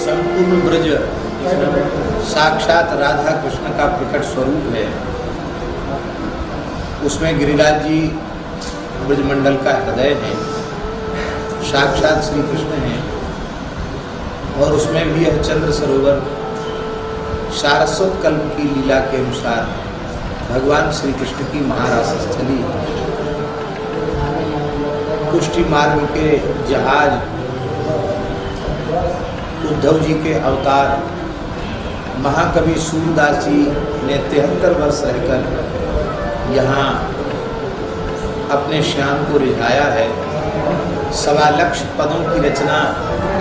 संपूर्ण ब्रज साक्षात राधा कृष्ण का प्रकट स्वरूप है। उसमें गिरिराज जी ब्रजमंडल का हृदय है, साक्षात श्री कृष्ण है। और उसमें भी यह चंद्र सरोवर सारस्वत कल्प की लीला के अनुसार भगवान श्री कृष्ण की महारास स्थली, पुष्टि मार्ग के जहाज, उद्धव जी के अवतार, महाकवि सूरदास जी ने 73 वर्ष रहकर यहाँ अपने श्याम को रिझाया है। 1.25 लाख पदों की रचना,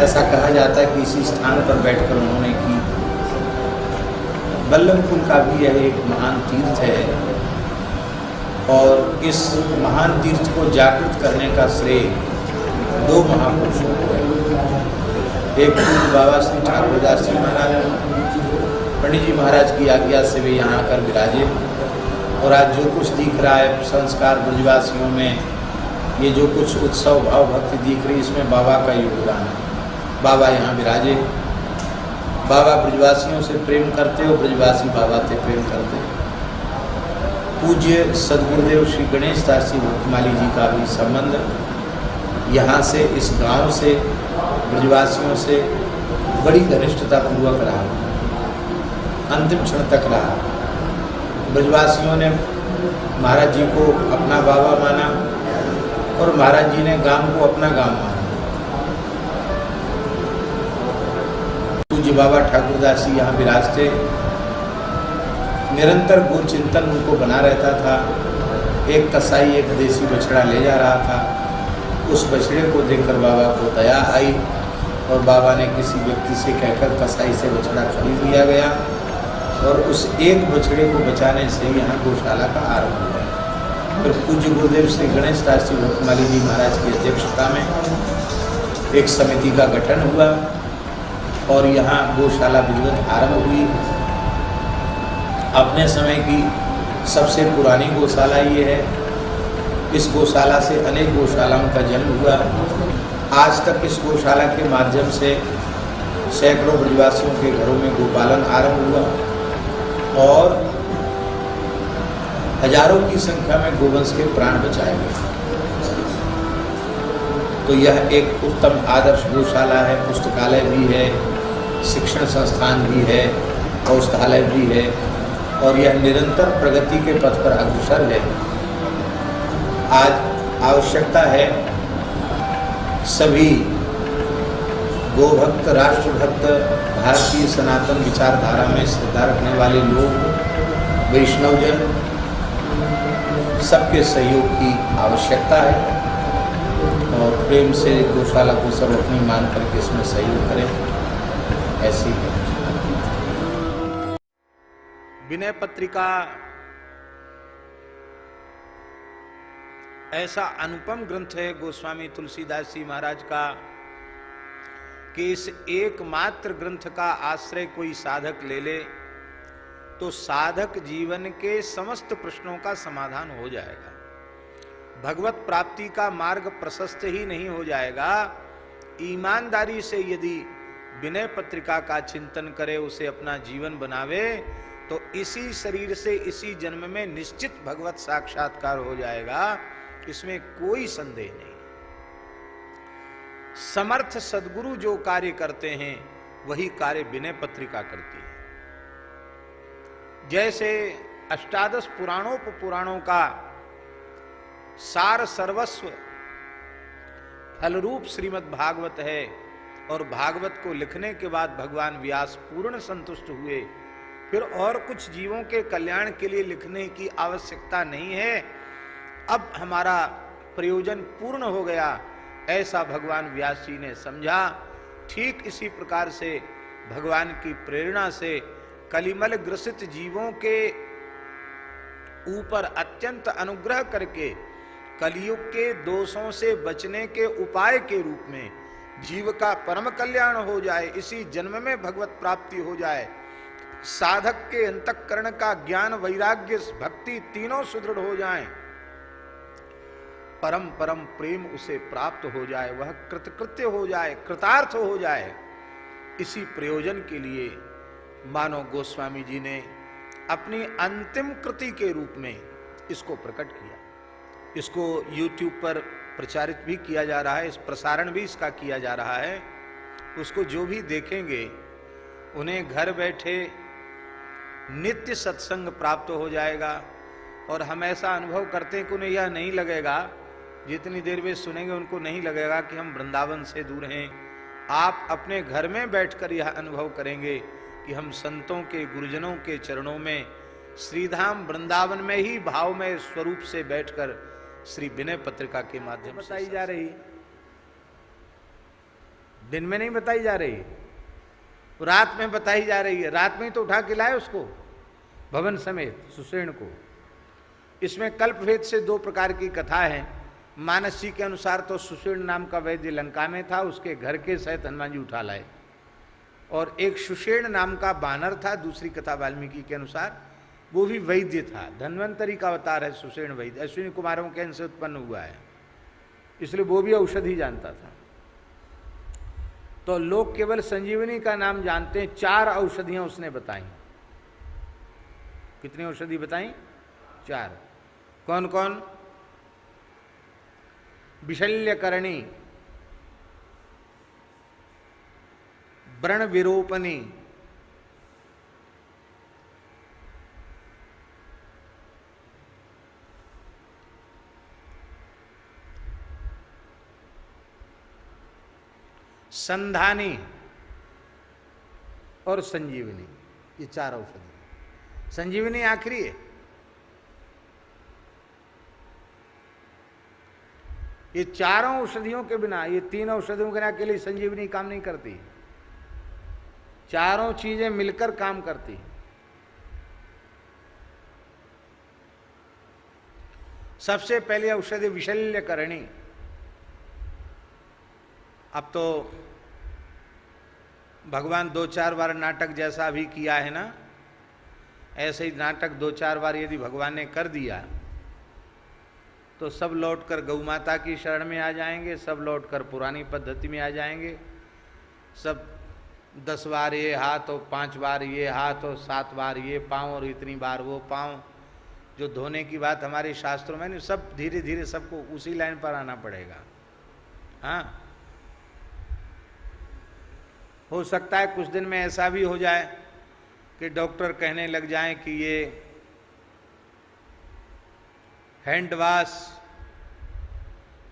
ऐसा कहा जाता है कि इसी स्थान पर बैठकर उन्होंने की। बल्लभकुल का भी यह एक महान तीर्थ है और इस महान तीर्थ को जागृत करने का श्रेय 2 महापुरुषों को है। एक पूज्य बाबा श्री ठाकुरदास जी महाराज, पंडित जी महाराज की आज्ञा से वे यहाँ आकर विराजे। और आज जो कुछ दिख रहा है संस्कार ब्रजवासियों में, ये जो कुछ उत्सव भाव भक्ति दिख रही, इसमें बाबा का योगदान है। बाबा यहाँ विराजे, बाबा ब्रजवासियों से प्रेम करते हो, ब्रजवासी बाबा से प्रेम करते। पूज्य सदगुरुदेव श्री गणेश दास जी भक्तमाली जी का भी संबंध यहाँ से, इस गांव से, ब्रजवासियों से बड़ी घनिष्ठता पूर्वक रहा, अंतिम क्षण तक रहा। ब्रजवासियों ने महाराज जी को अपना बाबा माना और महाराज जी ने गांव को अपना गांव माना। पूज्य बाबा ठाकुरदास जी यहाँ विराजते, निरंतर गो चिंतन उनको बना रहता था। एक कसाई एक देसी बछड़ा ले जा रहा था, उस बछड़े को देखकर बाबा को दया आई और बाबा ने किसी व्यक्ति से कहकर कसाई से बछड़ा खरीद लिया गया और उस एक बछड़े को बचाने से यहाँ गौशाला का आरंभ हुआ। फिर पूज्य गुरुदेव श्री गणेश दास जी भक्तमाली जी महाराज की अध्यक्षता में एक समिति का गठन हुआ और यहाँ गौशाला विधिवत आरंभ हुई। अपने समय की सबसे पुरानी गौशाला ये है। इस गौशाला से अनेक गौशालाओं का जन्म हुआ। आज तक इस गौशाला के माध्यम से सैकड़ों ब्रजवासियों के घरों में गोपालन आरंभ हुआ और हजारों की संख्या में गोवंश के प्राण बचाए गए। तो यह एक उत्तम आदर्श गौशाला है। पुस्तकालय भी है, शिक्षण संस्थान भी है, औषधालय भी है और यह निरंतर प्रगति के पथ पर अग्रसर है। आज आवश्यकता है सभी गोभक्त, राष्ट्रभक्त, भारतीय सनातन विचारधारा में श्रद्धा रखने वाले लोग, वैष्णवजन, सबके सहयोग की आवश्यकता है और प्रेम से गौशाला को सब अपनी मान करके इसमें सहयोग करें। ऐसी है विनय पत्रिका। ऐसा अनुपम ग्रंथ है गोस्वामी तुलसीदास जी महाराज का कि इस एकमात्र ग्रंथ का आश्रय कोई साधक ले ले तो साधक जीवन के समस्त प्रश्नों का समाधान हो जाएगा। भगवत प्राप्ति का मार्ग प्रशस्त ही नहीं हो जाएगा, ईमानदारी से यदि विनय पत्रिका का चिंतन करे, उसे अपना जीवन बनावे तो इसी शरीर से इसी जन्म में निश्चित भगवत साक्षात्कार हो जाएगा, इसमें कोई संदेह नहीं। समर्थ सद्गुरु जो कार्य करते हैं वही कार्य विनय पत्रिका करती है। जैसे अष्टादश पुराणों का सार सर्वस्व फलरूप श्रीमद् भागवत है और भागवत को लिखने के बाद भगवान व्यास पूर्ण संतुष्ट हुए, फिर और कुछ जीवों के कल्याण के लिए लिखने की आवश्यकता नहीं है, अब हमारा प्रयोजन पूर्ण हो गया, ऐसा भगवान व्यास जी ने समझा। ठीक इसी प्रकार से भगवान की प्रेरणा से कलिमल ग्रसित जीवों के ऊपर अत्यंत अनुग्रह करके कलियुग के दोषों से बचने के उपाय के रूप में जीव का परम कल्याण हो जाए, इसी जन्म में भगवत प्राप्ति हो जाए, साधक के अंतःकरण का ज्ञान, वैराग्य, भक्ति तीनों सुदृढ़ हो जाएं, परम परम प्रेम उसे प्राप्त हो जाए, वह कृतकृत्य हो जाए, कृतार्थ हो जाए, इसी प्रयोजन के लिए मानव गोस्वामी जी ने अपनी अंतिम कृति के रूप में इसको प्रकट किया। इसको YouTube पर प्रचारित भी किया जा रहा है, इस प्रसारण भी इसका किया जा रहा है। उसको जो भी देखेंगे उन्हें घर बैठे नित्य सत्संग प्राप्त हो जाएगा। और हम ऐसा अनुभव करते हैं कि उन्हें यह नहीं लगेगा, जितनी देर वे सुनेंगे उनको नहीं लगेगा कि हम वृंदावन से दूर हैं। आप अपने घर में बैठकर यह अनुभव करेंगे कि हम संतों के, गुरुजनों के चरणों में श्रीधाम वृंदावन में ही भावमय स्वरूप से बैठकर श्री विनय पत्रिका के माध्यम से बताई जा रही, दिन में नहीं बताई जा रही, रात में बताई जा रही है। रात में ही तो उठा के लाए उसको भवन समेत सुषेण को। इसमें कल्पभेद से दो प्रकार की कथा है। मानस जी के अनुसार तो सुषेण नाम का वैद्य लंका में था, उसके घर के सहित हनुमान जी उठा लाए। और एक सुषेण नाम का बानर था, दूसरी कथा वाल्मीकि के अनुसार, वो भी वैद्य था। धन्वंतरी का अवतार है सुषेण वैद्य, अश्विनी कुमारों के इनसे उत्पन्न हुआ है, इसलिए वो भी औषधि जानता था। तो लोग केवल संजीवनी का नाम जानते हैं। 4 औषधियां उसने बताई। कितनी औषधि बताई? 4। कौन कौन? विशल्यकरणी, व्रण विरूपणी, संधानी और संजीवनी। ये 4 औषधि। संजीवनी आखिरी है। ये 4 औषधियों के बिना, ये 3 औषधियों के बिना अकेली संजीवनी काम नहीं करती। 4 चीजें मिलकर काम करती। सबसे पहले औषधि विशल्यकरणी। अब तो भगवान 2-4 बार नाटक जैसा भी किया है ना, ऐसे ही नाटक 2-4 बार यदि भगवान ने कर दिया तो सब लौटकर गौ माता की शरण में आ जाएंगे, सब लौटकर पुरानी पद्धति में आ जाएंगे। सब 10 बार ये हाथ और 5 बार ये हाथ और 7 बार ये पाँव और इतनी बार वो पाँव, जो धोने की बात हमारे शास्त्रों में नहीं, सब धीरे धीरे सबको उसी लाइन पर आना पड़ेगा। हाँ, हो सकता है कुछ दिन में ऐसा भी हो जाए कि डॉक्टर कहने लग जाएं कि ये हैंड वॉश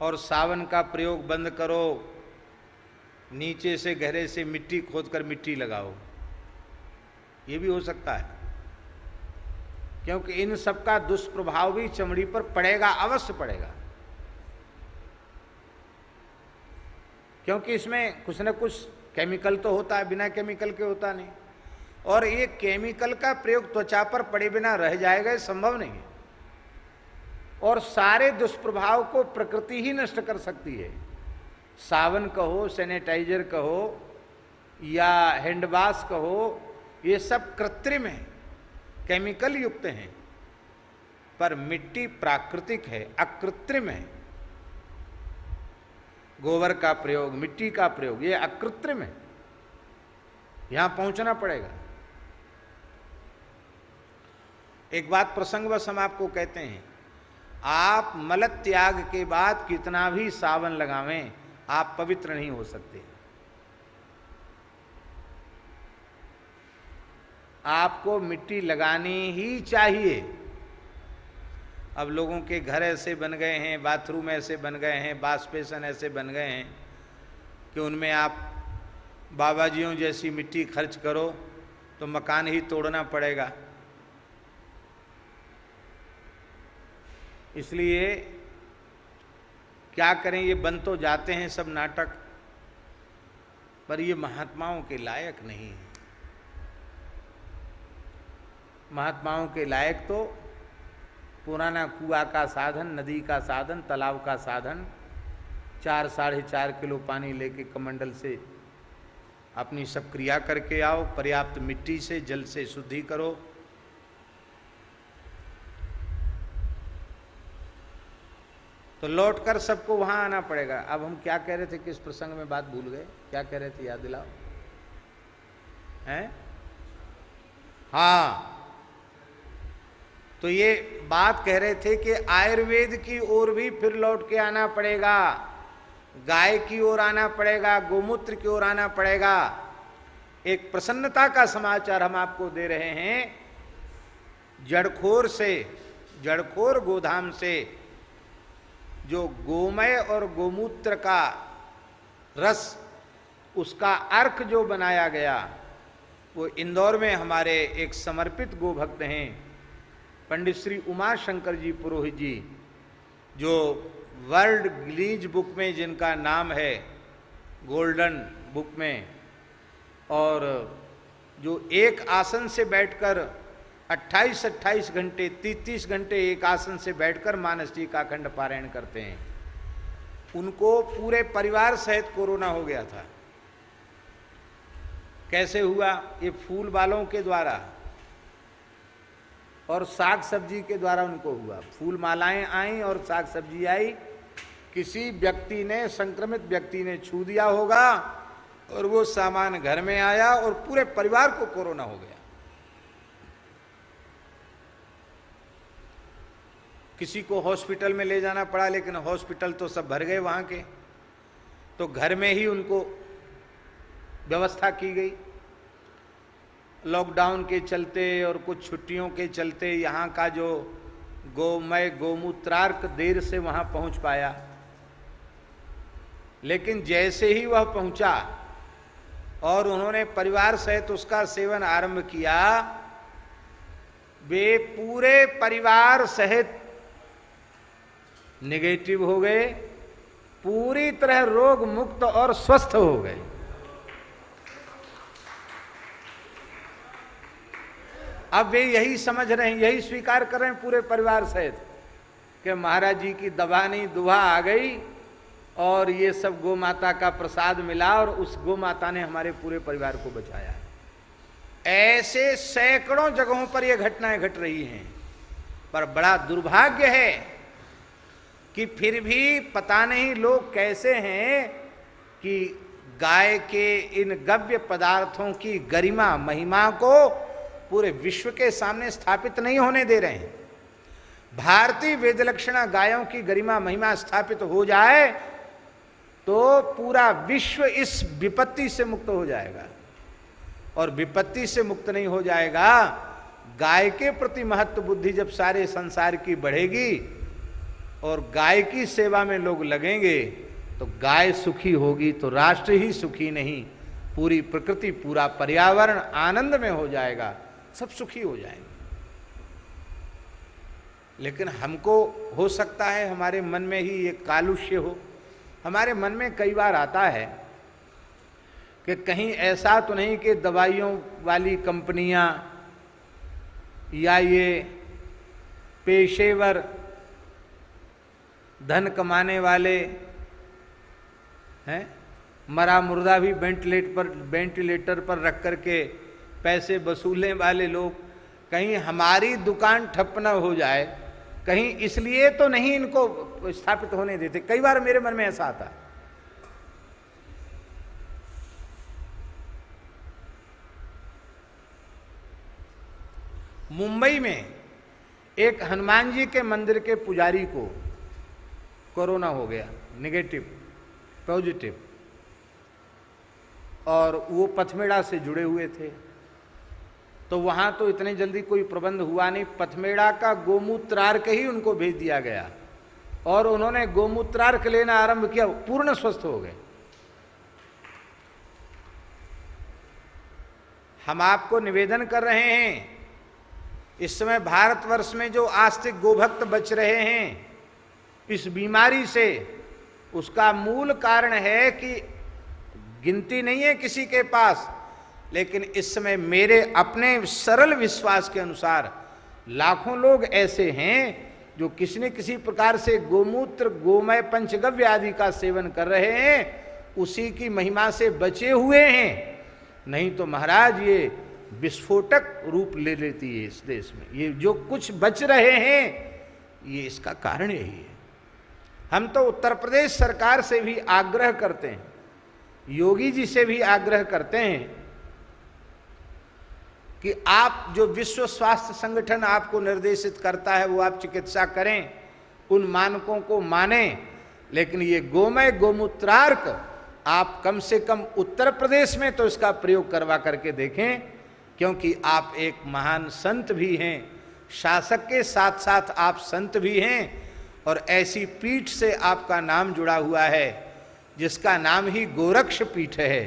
और सावन का प्रयोग बंद करो, नीचे से गहरे से मिट्टी खोदकर मिट्टी लगाओ। ये भी हो सकता है, क्योंकि इन सब का दुष्प्रभाव भी चमड़ी पर पड़ेगा, अवश्य पड़ेगा। क्योंकि इसमें कुछ न कुछ केमिकल तो होता है, बिना केमिकल के होता नहीं। और ये केमिकल का प्रयोग त्वचा पर पड़े बिना रह जाएगा, ये संभव नहीं है। और सारे दुष्प्रभाव को प्रकृति ही नष्ट कर सकती है। सावन कहो, सैनिटाइजर कहो या हैंडवाश कहो, ये सब कृत्रिम है, केमिकल युक्त हैं। पर मिट्टी प्राकृतिक है, अकृत्रिम है। गोबर का प्रयोग, मिट्टी का प्रयोग, ये अकृत्रिम है। यहां पहुंचना पड़ेगा। एक बात प्रसंगवश हम आपको कहते हैं, आप मल त्याग के बाद कितना भी सावन लगावें, आप पवित्र नहीं हो सकते। आपको मिट्टी लगानी ही चाहिए। अब लोगों के घर ऐसे बन गए हैं, बाथरूम ऐसे बन गए हैं, वॉश बेसिन ऐसे बन गए हैं कि उनमें आप बाबाजियों जैसी मिट्टी खर्च करो तो मकान ही तोड़ना पड़ेगा। इसलिए क्या करें, ये बन तो जाते हैं सब नाटक, पर ये महात्माओं के लायक नहीं है। महात्माओं के लायक तो पुराना कुआं का साधन, नदी का साधन, तालाब का साधन, 4-4.5 किलो पानी लेके कमंडल से अपनी सब क्रिया करके आओ, पर्याप्त मिट्टी से, जल से शुद्धि करो। तो लौटकर सबको वहां आना पड़ेगा। अब हम क्या कह रहे थे, किस प्रसंग में बात भूल गए, क्या कह रहे थे, याद दिलाओ। हैं? हाँ, तो ये बात कह रहे थे कि आयुर्वेद की ओर भी फिर लौट के आना पड़ेगा, गाय की ओर आना पड़ेगा, गोमूत्र की ओर आना पड़ेगा। एक प्रसन्नता का समाचार हम आपको दे रहे हैं। जड़खोर गोधाम से जो गोमय और गोमूत्र का रस, उसका अर्क जो बनाया गया, वो इंदौर में हमारे एक समर्पित गोभक्त हैं, पंडित श्री उमा शंकर जी पुरोहित जी, जो वर्ल्ड गिनीज बुक में जिनका नाम है, गोल्डन बुक में, और जो एक आसन से बैठकर 28-28 घंटे 30-30 घंटे एक आसन से बैठकर मानस जी का अखंड पारायण करते हैं, उनको पूरे परिवार सहित कोरोना हो गया था। कैसे हुआ? ये फूल वालों के द्वारा और साग सब्जी के द्वारा उनको हुआ। फूल मालाएं आई और साग सब्जी आई, किसी व्यक्ति ने, संक्रमित व्यक्ति ने छू दिया होगा और वो सामान घर में आया और पूरे परिवार को कोरोना हो गया। किसी को हॉस्पिटल में ले जाना पड़ा, लेकिन हॉस्पिटल तो सब भर गए वहां के, तो घर में ही उनको व्यवस्था की गई। लॉकडाउन के चलते और कुछ छुट्टियों के चलते यहाँ का जो गोमय गोमूत्रार्क देर से वहाँ पहुँच पाया, लेकिन जैसे ही वह पहुँचा और उन्होंने परिवार सहित उसका सेवन आरंभ किया, वे पूरे परिवार सहित नेगेटिव हो गए, पूरी तरह रोग मुक्त और स्वस्थ हो गए। अब वे यही समझ रहे हैं, यही स्वीकार कर रहे हैं पूरे परिवार सहित कि महाराज जी की दवा नहीं दुआ आ गई और ये सब गौ माता का प्रसाद मिला और उस गौ माता ने हमारे पूरे परिवार को बचाया। ऐसे सैकड़ों जगहों पर ये घटनाएं घट रही हैं, पर बड़ा दुर्भाग्य है कि फिर भी पता नहीं लोग कैसे हैं कि गाय के इन गव्य पदार्थों की गरिमा महिमा को पूरे विश्व के सामने स्थापित नहीं होने दे रहे हैं। भारतीय वेदलक्षणा गायों की गरिमा महिमा स्थापित हो जाए तो पूरा विश्व इस विपत्ति से मुक्त हो जाएगा, और विपत्ति से मुक्त नहीं हो जाएगा। गाय के प्रति महत्व बुद्धि जब सारे संसार की बढ़ेगी और गाय की सेवा में लोग लगेंगे, तो गाय सुखी होगी तो राष्ट्र ही सुखी नहीं, पूरी प्रकृति, पूरा पर्यावरण आनंद में हो जाएगा, सब सुखी हो जाएंगे। लेकिन हमको हो सकता है हमारे मन में ही ये कालुष्य हो। हमारे मन में कई बार आता है कि कहीं ऐसा तो नहीं कि दवाइयों वाली कंपनियां या ये पेशेवर धन कमाने वाले हैं, मरा मुर्दा भी वेंटिलेटर पर रख करके पैसे वसूलने वाले लोग, कहीं हमारी दुकान ठप न हो जाए, कहीं इसलिए तो नहीं इनको स्थापित होने देते। कई बार मेरे मन में ऐसा आता है। मुंबई में एक हनुमान जी के मंदिर के पुजारी को कोरोना हो गया, नेगेटिव पॉजिटिव, और वो पथमेड़ा से जुड़े हुए थे। तो वहाँ तो इतने जल्दी कोई प्रबंध हुआ नहीं, पथमेड़ा का गोमूत्रार्क ही उनको भेज दिया गया और उन्होंने गोमूत्रार्क लेना आरंभ किया, पूर्ण स्वस्थ हो गए। हम आपको निवेदन कर रहे हैं, इस समय भारतवर्ष में जो आस्तिक गोभक्त बच रहे हैं इस बीमारी से, उसका मूल कारण है कि गिनती नहीं है किसी के पास, लेकिन इस समय मेरे अपने सरल विश्वास के अनुसार लाखों लोग ऐसे हैं जो किसी न किसी प्रकार से गोमूत्र, गोमय, पंचगव्य आदि का सेवन कर रहे हैं, उसी की महिमा से बचे हुए हैं। नहीं तो महाराज ये विस्फोटक रूप ले लेती है इस देश में। ये जो कुछ बच रहे हैं, ये इसका कारण यही है। हम तो उत्तर प्रदेश सरकार से भी आग्रह करते हैं, योगी जी से भी आग्रह करते हैं कि आप जो विश्व स्वास्थ्य संगठन आपको निर्देशित करता है वो आप चिकित्सा करें, उन मानकों को मानें, लेकिन ये गोमय गोमूत्रार्क आप कम से कम उत्तर प्रदेश में तो इसका प्रयोग करवा करके देखें, क्योंकि आप एक महान संत भी हैं, शासक के साथ साथ आप संत भी हैं, और ऐसी पीठ से आपका नाम जुड़ा हुआ है जिसका नाम ही गोरक्ष पीठ है,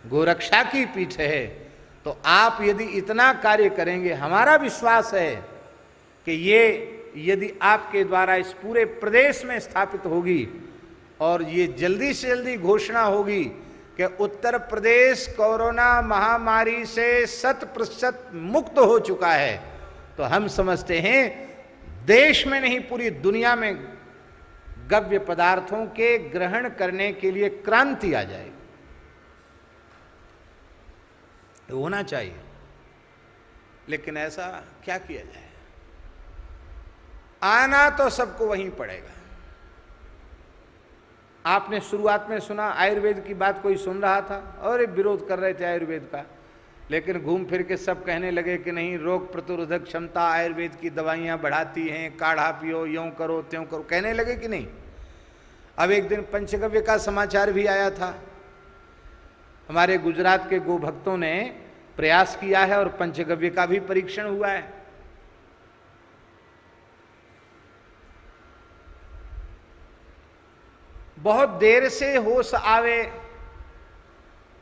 गोरक्षा की पीठ है। तो आप यदि इतना कार्य करेंगे, हमारा विश्वास है कि ये यदि आपके द्वारा इस पूरे प्रदेश में स्थापित होगी और ये जल्दी से जल्दी घोषणा होगी कि उत्तर प्रदेश कोरोना महामारी से 100% मुक्त हो चुका है, तो हम समझते हैं देश में नहीं पूरी दुनिया में गव्य पदार्थों के ग्रहण करने के लिए क्रांति आ जाएगी। होना चाहिए, लेकिन ऐसा क्या किया जाए? आना तो सबको वहीं पड़ेगा। आपने शुरुआत में सुना आयुर्वेद की बात, कोई सुन रहा था और विरोध कर रहे थे आयुर्वेद का, लेकिन घूम फिर के सब कहने लगे कि नहीं, रोग प्रतिरोधक क्षमता आयुर्वेद की दवाइयां बढ़ाती हैं, काढ़ा पियो, यूं करो त्यों करो, कहने लगे कि नहीं। अब एक दिन पंचगव्य का समाचार भी आया था। हमारे गुजरात के गो भक्तों ने प्रयास किया है और पंचगव्य का भी परीक्षण हुआ है। बहुत देर से होश आवे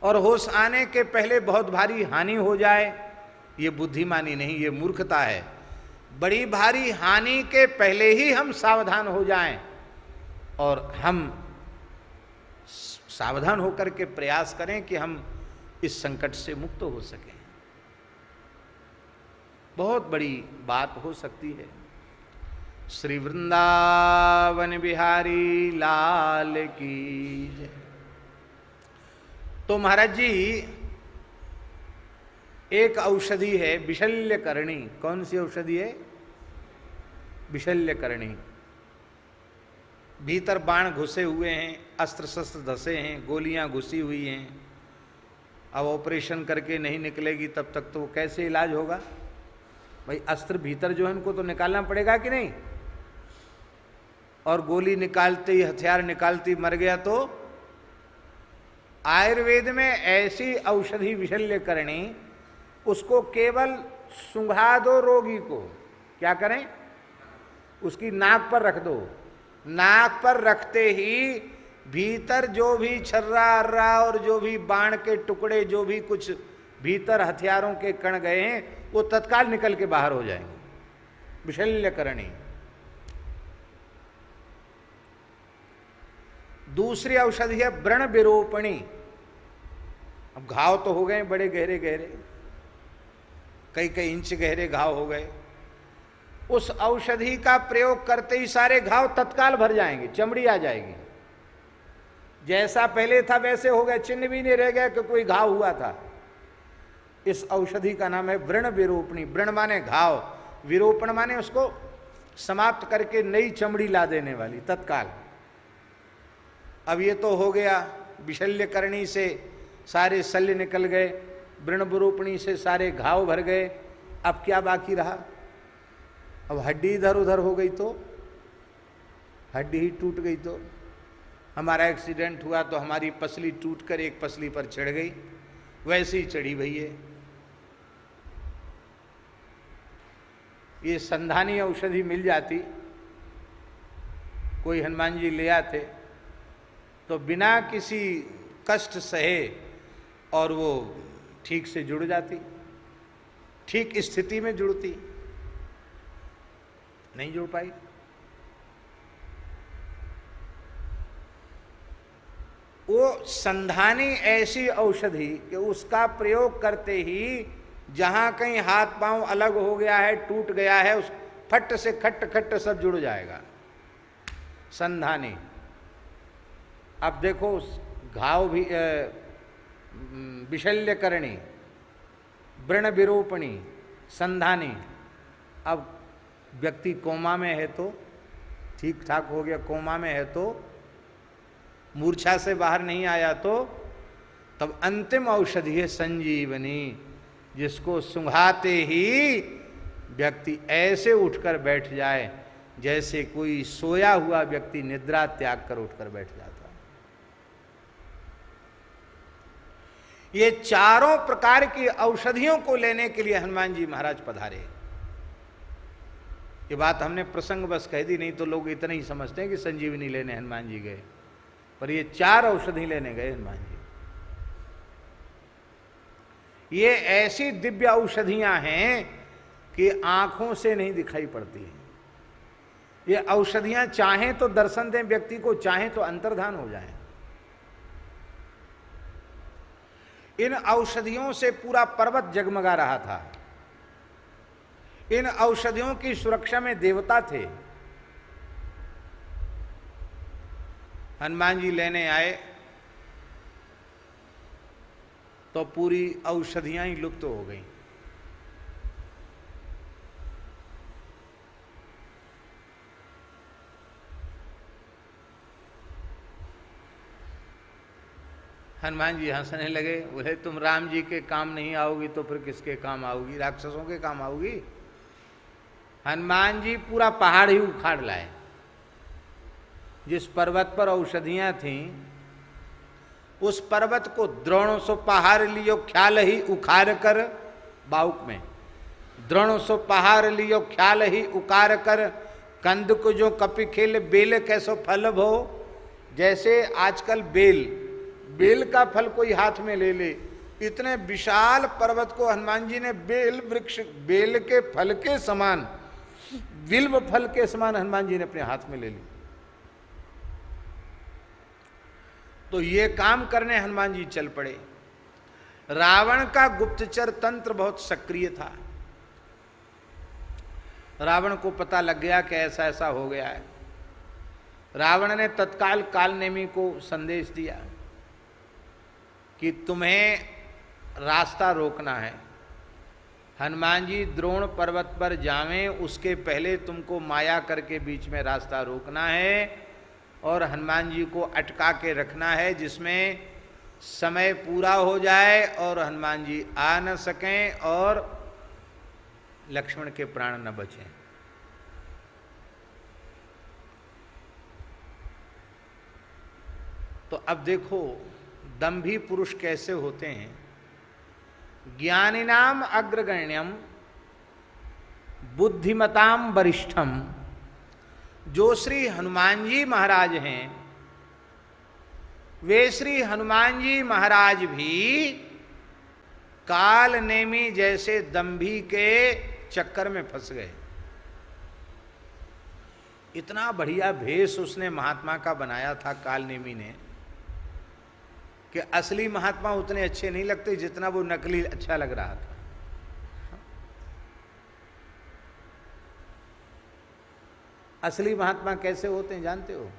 और होश आने के पहले बहुत भारी हानि हो जाए, ये बुद्धिमानी नहीं, ये मूर्खता है। बड़ी भारी हानि के पहले ही हम सावधान हो जाएं और हम सावधान होकर के प्रयास करें कि हम इस संकट से मुक्त हो सकें। बहुत बड़ी बात हो सकती है। श्री वृंदावन बिहारी लाल की जय। तो महाराज जी, एक औषधि है विशल्यकरणी। कौन सी औषधि है? विशल्यकरणी। भीतर बाण घुसे हुए हैं, अस्त्र शस्त्र धसे हैं, गोलियां घुसी हुई हैं। अब ऑपरेशन करके नहीं निकलेगी तब तक तो कैसे इलाज होगा भाई? अस्त्र भीतर जो है इनको तो निकालना पड़ेगा कि नहीं? और गोली निकालते ही, हथियार निकालती मर गया तो? आयुर्वेद में ऐसी औषधि विशल्यकरणी, उसको केवल सुंघा दो रोगी को। क्या करें? उसकी नाक पर रख दो। नाक पर रखते ही भीतर जो भी छर्रा अर्रा और जो भी बाण के टुकड़े, जो भी कुछ भीतर हथियारों के कण गए हैं, वो तत्काल निकल के बाहर हो जाएंगे। विशल्यकरणी। दूसरी औषधि है व्रण विरूपणी। अब घाव तो हो गए बड़े गहरे गहरे, कई कई इंच गहरे घाव हो गए। उस औषधि का प्रयोग करते ही सारे घाव तत्काल भर जाएंगे, चमड़ी आ जाएगी। जैसा पहले था वैसे हो गए, चिन्ह भी नहीं रह गया कि कोई घाव हुआ था। इस औषधि का नाम है व्रण विरूपणी। व्रण माने घाव, विरूपण माने उसको समाप्त करके नई चमड़ी ला देने वाली तत्काल। अब ये तो हो गया, विशल्यकरणी से सारे शल्य निकल गए, व्रण विरूपणी से सारे घाव भर गए। अब क्या बाकी रहा? अब हड्डी इधर उधर हो गई तो, हड्डी ही टूट गई तो। हमारा एक्सीडेंट हुआ तो हमारी पसली टूटकर एक पसली पर चढ़ गई, वैसे ही चढ़ी भई है। ये संधानी औषधि मिल जाती, कोई हनुमान जी ले आते तो बिना किसी कष्ट सहे और वो ठीक से जुड़ जाती, ठीक स्थिति में जुड़ती। नहीं जुड़ पाई। वो संधानी ऐसी औषधि कि उसका प्रयोग करते ही जहां कहीं हाथ पांव अलग हो गया है, टूट गया है, उस फट से खट्ट खट्ट सब जुड़ जाएगा। संधानी। अब देखो उस घाव भी विशल्यकरणी, व्रण विरूपणी, संधानी। अब व्यक्ति कोमा में है तो ठीक ठाक हो गया, कोमा में है तो, मूर्छा से बाहर नहीं आया तो, तब अंतिम औषधि है संजीवनी। जिसको सुंघाते ही व्यक्ति ऐसे उठकर बैठ जाए जैसे कोई सोया हुआ व्यक्ति निद्रा त्याग कर उठकर बैठ जाता। ये चारों प्रकार की औषधियों को लेने के लिए हनुमान जी महाराज पधारे। ये बात हमने प्रसंग बस कह दी, नहीं तो लोग इतना ही समझते हैं कि संजीवनी लेने हनुमान जी गए, पर ये 4 औषधि लेने गए हनुमान जी। ये ऐसी दिव्य औषधियां हैं कि आंखों से नहीं दिखाई पड़ती हैं। ये औषधियां चाहें तो दर्शन दें व्यक्ति को, चाहें तो अंतर्धान हो जाएं। इन औषधियों से पूरा पर्वत जगमगा रहा था। इन औषधियों की सुरक्षा में देवता थे। हनुमान जी लेने आए तो पूरी औषधियां ही लुप्त हो गईं। हनुमान जी हंसने लगे, बोले तुम राम जी के काम नहीं आओगी तो फिर किसके काम आओगी? राक्षसों के काम आओगी। हनुमान जी पूरा पहाड़ ही उखाड़ लाए। जिस पर्वत पर औषधियां थीं उस पर्वत को द्रोणों सो पहाड़ लियो ख्याल ही उखाड़ कर, बाउक में द्रोणों सो पहाड़ लियो ख्याल ही उकार कर, कंद को जो कपि खेल बेल कैसो फल भो। जैसे आजकल बेल का फल कोई हाथ में ले ले, इतने विशाल पर्वत को हनुमान जी ने बेल वृक्ष, बेल के फल के समान, विल्व फल के समान हनुमान जी ने अपने हाथ में ले ली। तो ये काम करने हनुमान जी चल पड़े। रावण का गुप्तचर तंत्र बहुत सक्रिय था। रावण को पता लग गया कि ऐसा ऐसा हो गया है। रावण ने तत्काल कालनेमी को संदेश दिया कि तुम्हें रास्ता रोकना है। हनुमान जी द्रोण पर्वत पर जावें उसके पहले तुमको माया करके बीच में रास्ता रोकना है और हनुमान जी को अटका के रखना है, जिसमें समय पूरा हो जाए और हनुमान जी आ न सकें और लक्ष्मण के प्राण न बचें। तो अब देखो दंभी पुरुष कैसे होते हैं। ज्ञानिनाम अग्रगण्यम बुद्धिमताम वरिष्ठम। जो श्री हनुमान जी महाराज हैं वे श्री हनुमान जी महाराज भी काल नेमी जैसे दंभी के चक्कर में फंस गए। इतना बढ़िया भेष उसने महात्मा का बनाया था काल नेमी ने कि असली महात्मा उतने अच्छे नहीं लगते जितना वो नकली अच्छा लग रहा था। असली महात्मा कैसे होते हैं जानते हो?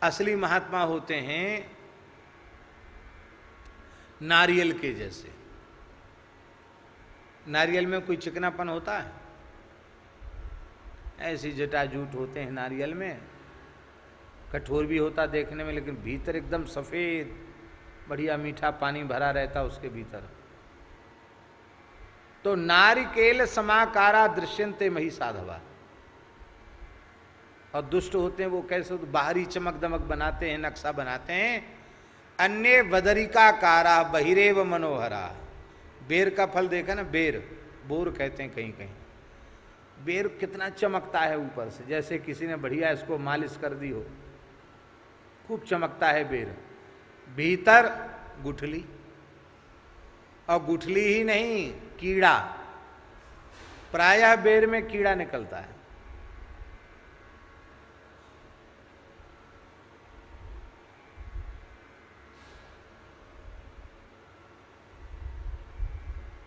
असली महात्मा होते हैं नारियल के जैसे। नारियल में कोई चिकनापन होता है? ऐसी जटाजूट होते हैं नारियल में, कठोर भी होता देखने में लेकिन भीतर एकदम सफेद, बढ़िया मीठा पानी भरा रहता उसके भीतर। तो नारिकेल समाकारा दृश्यन्ते मही साधवा। और दुष्ट होते हैं वो कैसे? बाहरी चमक दमक बनाते हैं, नक्शा बनाते हैं। अन्य बदरिका कारा बहिरेव मनोहरा। बेर का फल देखा ना, बेर, बोर कहते हैं कहीं कहीं। बेर कितना चमकता है ऊपर से, जैसे किसी ने बढ़िया इसको मालिश कर दी हो, खूब चमकता है बेर। भीतर गुठली, और गुठली ही नहीं कीड़ा। प्रायः बेर में कीड़ा निकलता है।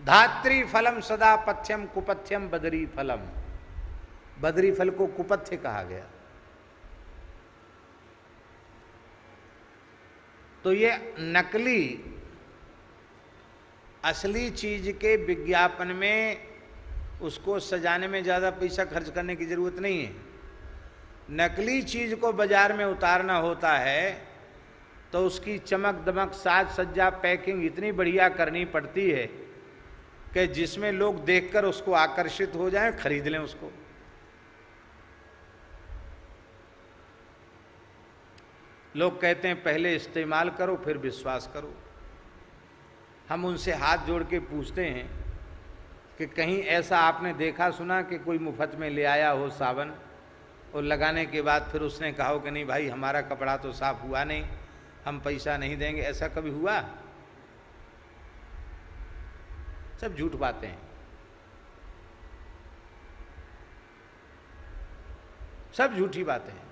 धात्री फलम सदा पथ्यम कुपथ्यम बदरी फलम। बदरी फल को कुपथ्य कहा गया। तो ये नकली असली चीज के विज्ञापन में उसको सजाने में ज़्यादा पैसा खर्च करने की जरूरत नहीं है। नकली चीज को बाजार में उतारना होता है तो उसकी चमक दमक साज सज्जा पैकिंग इतनी बढ़िया करनी पड़ती है कि जिसमें लोग देखकर उसको आकर्षित हो जाएं, खरीद लें उसको। लोग कहते हैं पहले इस्तेमाल करो फिर विश्वास करो। हम उनसे हाथ जोड़ के पूछते हैं कि कहीं ऐसा आपने देखा सुना कि कोई मुफ्त में ले आया हो साबुन और लगाने के बाद फिर उसने कहा हो कि नहीं भाई हमारा कपड़ा तो साफ हुआ नहीं, हम पैसा नहीं देंगे, ऐसा कभी हुआ? सब झूठ बातें हैं, सब झूठी बातें हैं।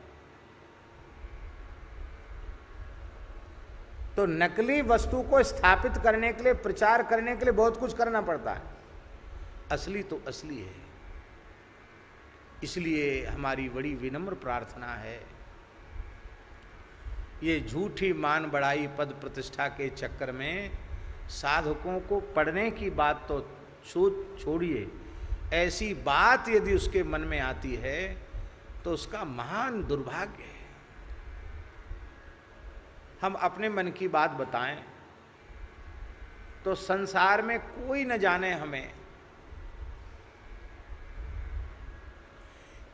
तो नकली वस्तु को स्थापित करने के लिए, प्रचार करने के लिए बहुत कुछ करना पड़ता है। असली तो असली है। इसलिए हमारी बड़ी विनम्र प्रार्थना है, ये झूठी मान बढ़ाई पद प्रतिष्ठा के चक्कर में साधकों को पढ़ने की बात तो छोड़िए, ऐसी बात यदि उसके मन में आती है तो उसका महान दुर्भाग्य है। हम अपने मन की बात बताएं तो संसार में कोई न जाने, हमें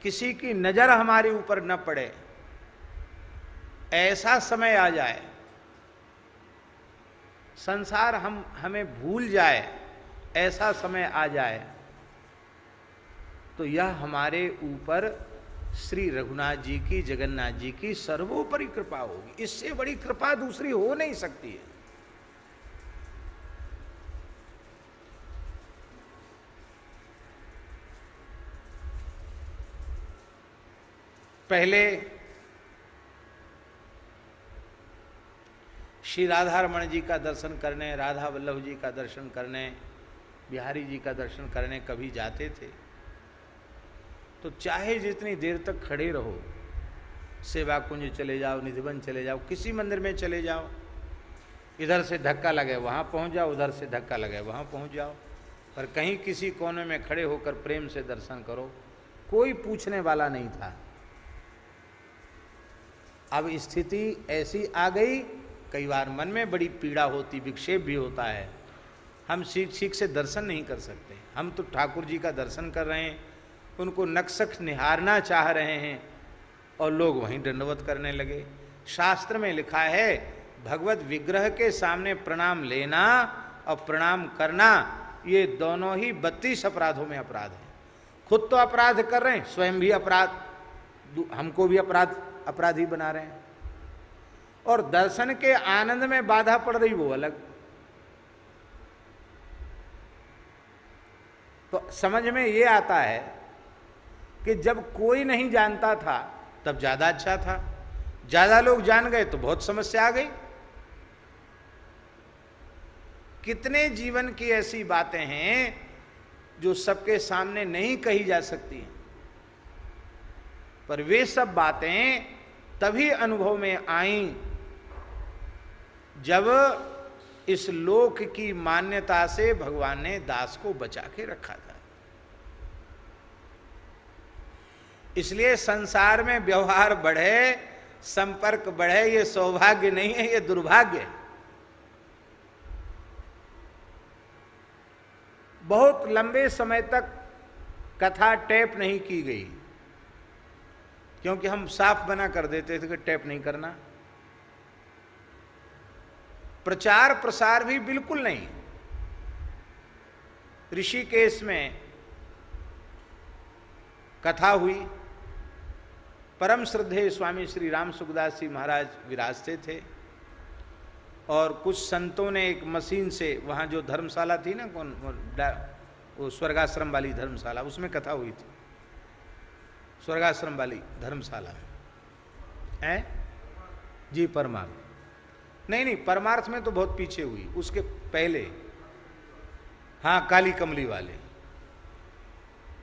किसी की नजर हमारे ऊपर न पड़े, ऐसा समय आ जाए, संसार हमें भूल जाए, ऐसा समय आ जाए, तो यह हमारे ऊपर श्री रघुनाथ जी की, जगन्नाथ जी की सर्वोपरि कृपा होगी। इससे बड़ी कृपा दूसरी हो नहीं सकती है। पहले श्री राधा रमण जी का दर्शन करने, राधा वल्लभ जी का दर्शन करने, बिहारी जी का दर्शन करने कभी जाते थे तो चाहे जितनी देर तक खड़े रहो, सेवा कुंज चले जाओ, निधिवन चले जाओ, किसी मंदिर में चले जाओ, इधर से धक्का लगे वहाँ पहुँच जाओ, उधर से धक्का लगे वहाँ पहुँच जाओ, पर कहीं किसी कोने में खड़े होकर प्रेम से दर्शन करो, कोई पूछने वाला नहीं था। अब स्थिति ऐसी आ गई, कई बार मन में बड़ी पीड़ा होती, विक्षेप भी होता है, हम ठीक से दर्शन नहीं कर सकते। हम तो ठाकुर जी का दर्शन कर रहे हैं, उनको नक्सख निहारना चाह रहे हैं और लोग वहीं दंडवत करने लगे। शास्त्र में लिखा है भगवत विग्रह के सामने प्रणाम लेना और प्रणाम करना, ये दोनों ही 32 अपराधों में अपराध है। खुद तो अपराध कर रहे हैं, स्वयं भी अपराध, हमको भी अपराधी बना रहे हैं, और दर्शन के आनंद में बाधा पड़ रही वो अलग। तो समझ में ये आता है कि जब कोई नहीं जानता था तब ज्यादा अच्छा था, ज्यादा लोग जान गए तो बहुत समस्या आ गई। कितने जीवन की ऐसी बातें हैं जो सबके सामने नहीं कही जा सकती, पर वे सब बातें तभी अनुभव में आईं जब इस लोक की मान्यता से भगवान ने दास को बचा के रखा था। इसलिए संसार में व्यवहार बढ़े, संपर्क बढ़े, ये सौभाग्य नहीं है, ये दुर्भाग्य है। बहुत लंबे समय तक कथा टेप नहीं की गई, क्योंकि हम साफ बना कर देते थे कि टेप नहीं करना। प्रचार प्रसार भी बिल्कुल नहीं। ऋषिकेश में कथा हुई, परम श्रद्धेय स्वामी श्री राम सुखदास जी महाराज विराजते थे, और कुछ संतों ने एक मशीन से, वहाँ जो धर्मशाला थी ना, वो स्वर्गाश्रम वाली धर्मशाला, उसमें कथा हुई थी, स्वर्गाश्रम वाली धर्मशाला है जी। परमार्थ नहीं, परमार्थ में तो बहुत पीछे हुई, उसके पहले, हाँ काली कमली वाले।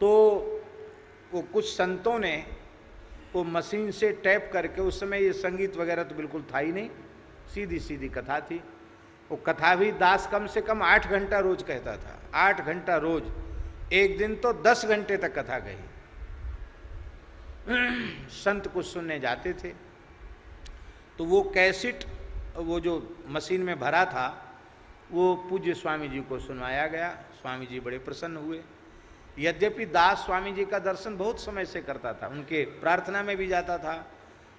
तो वो कुछ संतों ने वो मशीन से टैप करके, उस समय ये संगीत वगैरह तो बिल्कुल था ही नहीं, सीधी सीधी कथा थी। वो कथा भी दास कम से कम 8 घंटा रोज कहता था, 8 घंटा रोज, एक दिन तो 10 घंटे तक कथा कही। संत कुछ सुनने जाते थे तो वो कैसेट वो जो मशीन में भरा था वो पूज्य स्वामी जी को सुनवाया गया। स्वामी जी बड़े प्रसन्न हुए। यद्यपि दास स्वामी जी का दर्शन बहुत समय से करता था, उनके प्रार्थना में भी जाता था।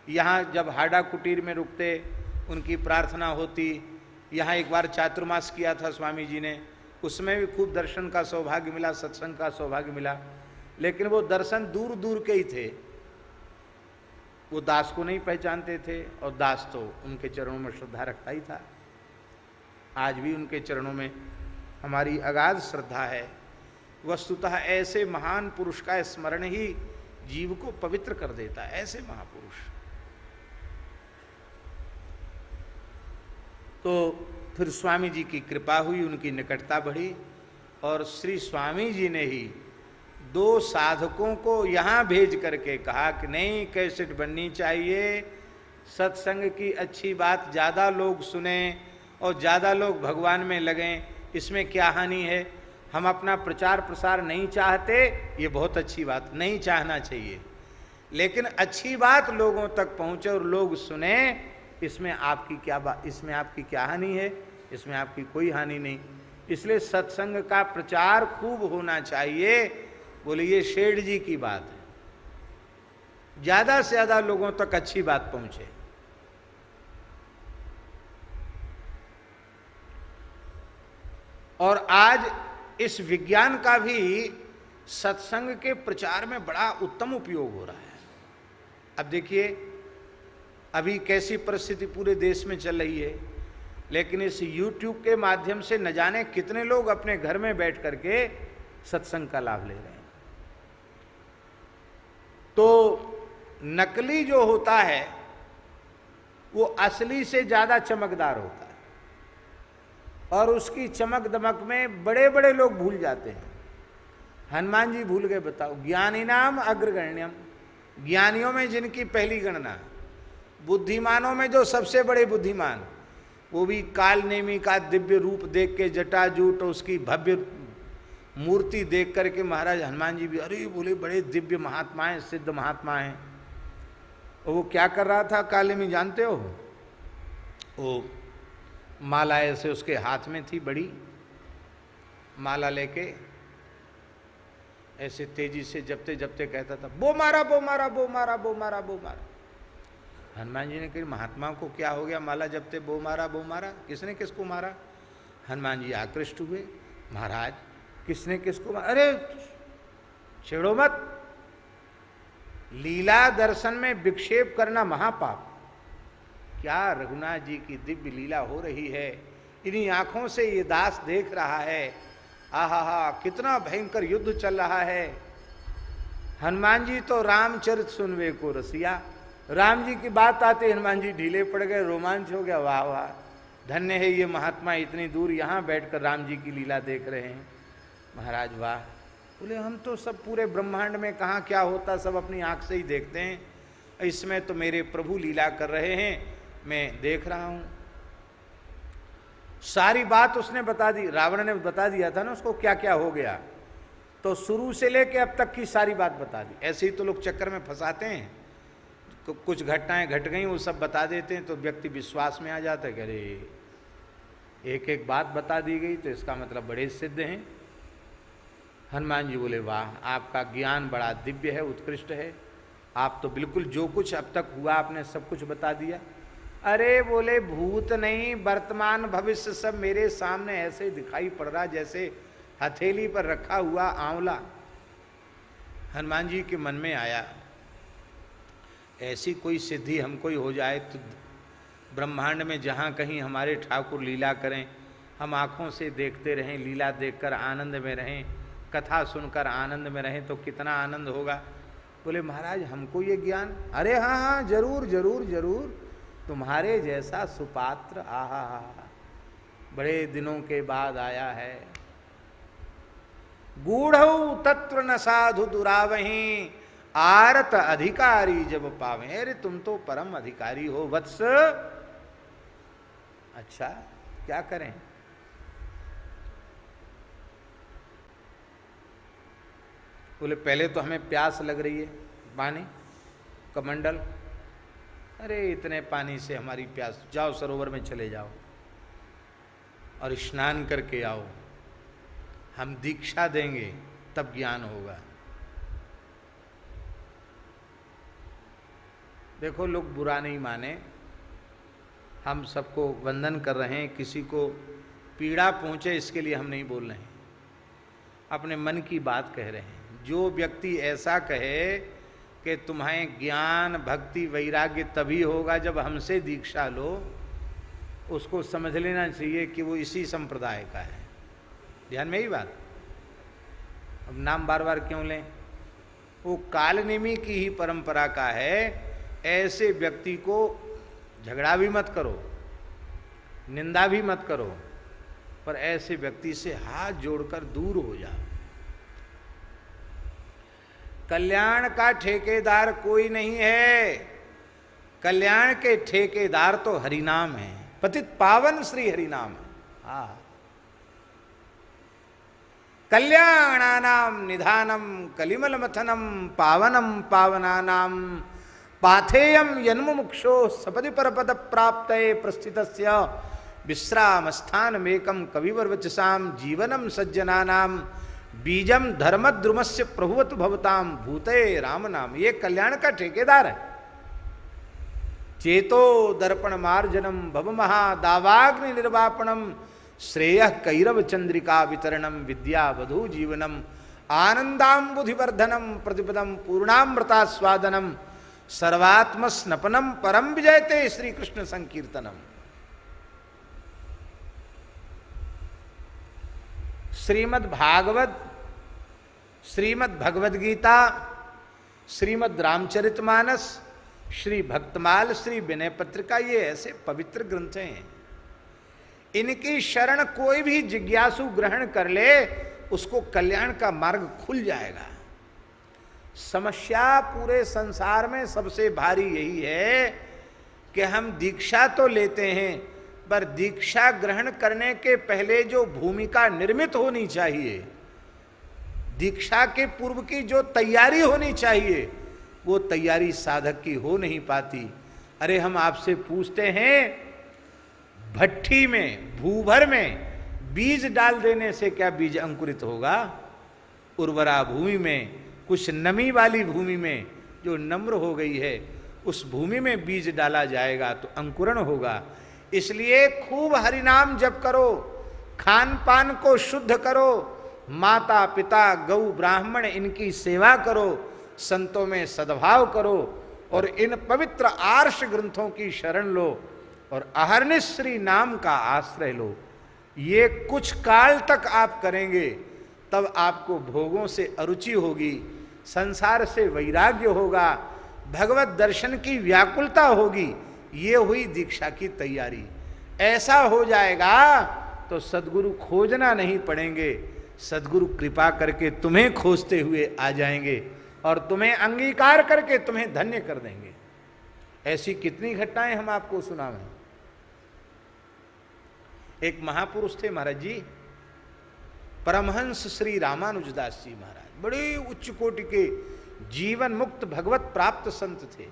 यहाँ जब हाडा कुटीर में रुकते उनकी प्रार्थना होती। यहाँ एक बार चातुर्मास किया था स्वामी जी ने, उसमें भी खूब दर्शन का सौभाग्य मिला, सत्संग का सौभाग्य मिला। लेकिन वो दर्शन दूर दूर के ही थे, वो दास को नहीं पहचानते थे और दास तो उनके चरणों में श्रद्धा रखता ही था। आज भी उनके चरणों में हमारी अगाध श्रद्धा है। वस्तुतः ऐसे महान पुरुष का स्मरण ही जीव को पवित्र कर देता है, ऐसे महापुरुष। तो फिर स्वामी जी की कृपा हुई, उनकी निकटता बढ़ी और श्री स्वामी जी ने ही 2 साधकों को यहाँ भेज करके कहा कि नहीं, कैसेट बननी चाहिए, सत्संग की अच्छी बात ज़्यादा लोग सुने और ज़्यादा लोग भगवान में लगें, इसमें क्या हानि है। हम अपना प्रचार प्रसार नहीं चाहते, ये बहुत अच्छी बात, नहीं चाहना चाहिए, लेकिन अच्छी बात लोगों तक पहुँचे और लोग सुने, इसमें आपकी क्या बात, इसमें आपकी क्या हानि है, इसमें आपकी कोई हानि नहीं। इसलिए सत्संग का प्रचार खूब होना चाहिए। बोले ये शेठ जी की बात है, ज़्यादा से ज़्यादा लोगों तक अच्छी बात पहुँचे। और आज इस विज्ञान का भी सत्संग के प्रचार में बड़ा उत्तम उपयोग हो रहा है। अब देखिए अभी कैसी परिस्थिति पूरे देश में चल रही है, लेकिन इस YouTube के माध्यम से न जाने कितने लोग अपने घर में बैठ करके सत्संग का लाभ ले रहे हैं। तो नकली जो होता है वो असली से ज्यादा चमकदार होता है और उसकी चमक दमक में बड़े बड़े लोग भूल जाते हैं। हनुमान जी भूल गए, बताओ, ज्ञानी नाम अग्रगण्यम, ज्ञानियों में जिनकी पहली गणना, बुद्धिमानों में जो सबसे बड़े बुद्धिमान, वो भी कालनेमी का दिव्य रूप देख के, जटाजूट उसकी भव्य मूर्ति देख करके महाराज हनुमान जी भी अरे बोले बड़े दिव्य महात्मा हैं, सिद्ध महात्मा हैं। और वो क्या कर रहा था कालनेमी जानते हो? वो माला ऐसे उसके हाथ में थी, बड़ी माला लेके ऐसे तेजी से जपते जपते कहता था बो मारा बो मारा बो मारा बो मारा बो मारा। हनुमान जी ने कहा महात्मा को क्या हो गया, माला जपते बो मारा बो मारा, किसने किसको मारा? हनुमान जी आकृष्ट हुए, महाराज किसने किसको मारा? अरे छेड़ो मत, लीला दर्शन में विक्षेप करना महापाप। क्या रघुनाथ जी की दिव्य लीला हो रही है, इन्हीं आंखों से ये दास देख रहा है। आहा हा, कितना भयंकर युद्ध चल रहा है। हनुमान जी तो रामचरित सुनवे को रसिया, राम जी की बात आते हनुमान जी ढीले पड़ गए, रोमांच हो गया। वाह वाह, धन्य है ये महात्मा, इतनी दूर यहाँ बैठकर राम जी की लीला देख रहे हैं। महाराज वाह। बोले हम तो सब पूरे ब्रह्मांड में कहाँ क्या होता सब अपनी आंख से ही देखते हैं, इसमें तो मेरे प्रभु लीला कर रहे हैं, मैं देख रहा हूँ। सारी बात उसने बता दी, रावण ने बता दिया था ना उसको क्या क्या हो गया, तो शुरू से लेके अब तक की सारी बात बता दी। ऐसे ही तो लोग चक्कर में फंसाते हैं, कुछ घटनाएं घट गई वो सब बता देते हैं तो व्यक्ति विश्वास में आ जाता है कि अरे एक एक बात बता दी गई तो इसका मतलब बड़े सिद्ध हैं। हनुमान जी बोले वाह, आपका ज्ञान बड़ा दिव्य है, उत्कृष्ट है, आप तो बिल्कुल जो कुछ अब तक हुआ आपने सब कुछ बता दिया। अरे बोले भूत नहीं, वर्तमान भविष्य सब मेरे सामने ऐसे दिखाई पड़ रहा जैसे हथेली पर रखा हुआ आंवला। हनुमान जी के मन में आया ऐसी कोई सिद्धि हमको ही हो जाए तो ब्रह्मांड में जहाँ कहीं हमारे ठाकुर लीला करें, हम आँखों से देखते रहें, लीला देखकर आनंद में रहें, कथा सुनकर आनंद में रहें तो कितना आनंद होगा। बोले महाराज हमको ये ज्ञान, अरे हाँ हाँ जरूर जरूर जरूर, तुम्हारे जैसा सुपात्र आहा बड़े दिनों के बाद आया है। गूढ़ऊ तत्व न साधु दुरावहीं, आरत अधिकारी जब पावे। अरे तुम तो परम अधिकारी हो वत्स। अच्छा क्या करें? बोले पहले तो हमें प्यास लग रही है, पानी कमंडल, अरे इतने पानी से हमारी प्यास, जाओ सरोवर में चले जाओ और स्नान करके आओ, हम दीक्षा देंगे तब ज्ञान होगा। देखो लोग बुरा नहीं माने, हम सबको वंदन कर रहे हैं, किसी को पीड़ा पहुंचे इसके लिए हम नहीं बोल रहे हैं, अपने मन की बात कह रहे हैं। जो व्यक्ति ऐसा कहे कि तुम्हें ज्ञान भक्ति वैराग्य तभी होगा जब हमसे दीक्षा लो, उसको समझ लेना चाहिए कि वो इसी संप्रदाय का है। ध्यान में ही बात। अब नाम बार बार क्यों लें? वो कालनेमी की ही परंपरा का है। ऐसे व्यक्ति को झगड़ा भी मत करो, निंदा भी मत करो, पर ऐसे व्यक्ति से हाथ जोड़कर दूर हो जाओ। कल्याण का ठेकेदार कोई नहीं है, कल्याण के ठेकेदार तो हरिनाम है, पतित पावन श्री हरिनाम है। हाँ, कल्याणानाम निधानम कलिमल मथनम पावनम पावनानाम पाथेयम यन्मुमुक्षो सपदि परपद प्राप्तये प्रस्थितस्य विश्राम स्थानमेकं कविवर्वचसाम जीवनम सज्जनानाम बीजम धर्मद्रुमस्य प्रभुवत भवताम भूते राम नाम। ये कल्याण का ठेकेदार है। चेतो दर्पण मार्जनम भव महादावाग्नि निर्वापणम श्रेय कैरव चंद्रिका वितरणम विद्या वधु जीवनम आनंदाम्बुधिवर्धनम प्रतिपदम पूर्णामृतास्वादनम सर्वात्म स्नपनम परम विजयते श्री कृष्ण संकीर्तनम। श्रीमद् भागवत, श्रीमद् भगवद गीता, श्रीमद् रामचरितमानस, श्री भक्तमाल, श्री विनय पत्रिका, ये ऐसे पवित्र ग्रंथ हैं। इनकी शरण कोई भी जिज्ञासु ग्रहण कर ले, उसको कल्याण का मार्ग खुल जाएगा। समस्या पूरे संसार में सबसे भारी यही है कि हम दीक्षा तो लेते हैं, पर दीक्षा ग्रहण करने के पहले जो भूमिका निर्मित होनी चाहिए, दीक्षा के पूर्व की जो तैयारी होनी चाहिए, वो तैयारी साधक की हो नहीं पाती। अरे हम आपसे पूछते हैं, भट्ठी में भूभर में बीज डाल देने से क्या बीज अंकुरित होगा? उर्वरा भूमि में, कुछ नमी वाली भूमि में जो नम्र हो गई है, उस भूमि में बीज डाला जाएगा तो अंकुरण होगा। इसलिए खूब हरिनाम जप करो, खान पान को शुद्ध करो, माता पिता गौ ब्राह्मण इनकी सेवा करो, संतों में सद्भाव करो और इन पवित्र आर्ष ग्रंथों की शरण लो और अहर्निश श्री नाम का आश्रय लो। ये कुछ काल तक आप करेंगे, तब आपको भोगों से अरुचि होगी, संसार से वैराग्य होगा, भगवत दर्शन की व्याकुलता होगी। ये हुई दीक्षा की तैयारी। ऐसा हो जाएगा तो सद्गुरु खोजना नहीं पड़ेंगे, सद्गुरु कृपा करके तुम्हें खोजते हुए आ जाएंगे और तुम्हें अंगीकार करके तुम्हें धन्य कर देंगे। ऐसी कितनी घटनाएं हम आपको सुनावें। एक महापुरुष थे महाराज जी, परमहंस श्री रामानुजदास जी महाराज, बड़े उच्च कोटि के जीवन मुक्त भगवत प्राप्त संत थे।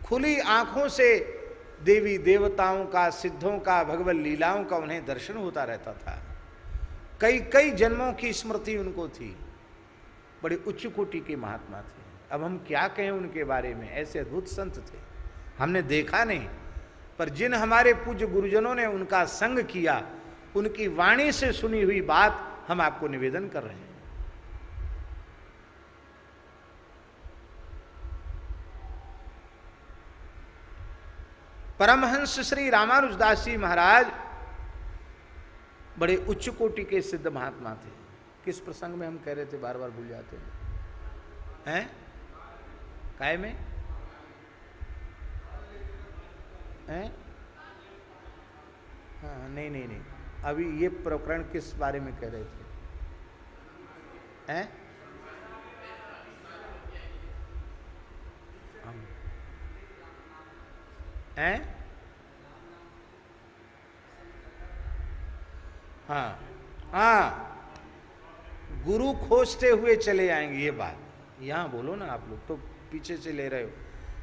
खुली आंखों से देवी देवताओं का, सिद्धों का, भगवत लीलाओं का उन्हें दर्शन होता रहता था। कई कई जन्मों की स्मृति उनको थी। बड़े उच्च कोटि के महात्मा थे। अब हम क्या कहें उनके बारे में, ऐसे अद्भुत संत थे, हमने देखा नहीं, पर जिन हमारे पूज्य गुरुजनों ने उनका संग किया, उनकी वाणी से सुनी हुई बात हम आपको निवेदन कर रहे हैं। परमहंस श्री रामानुजदास जी महाराज बड़े उच्च कोटि के सिद्ध महात्मा थे। किस प्रसंग में हम कह रहे थे, बार बार भूल जाते हैं? काय में हैं? हाँ, नहीं नहीं नहीं, अभी ये प्रकरण किस बारे में कह रहे थे? हैं? हैं? हाँ हाँ, गुरु खोजते हुए चले आएंगे। ये बात यहाँ बोलो ना, आप लोग तो पीछे से ले रहे हो।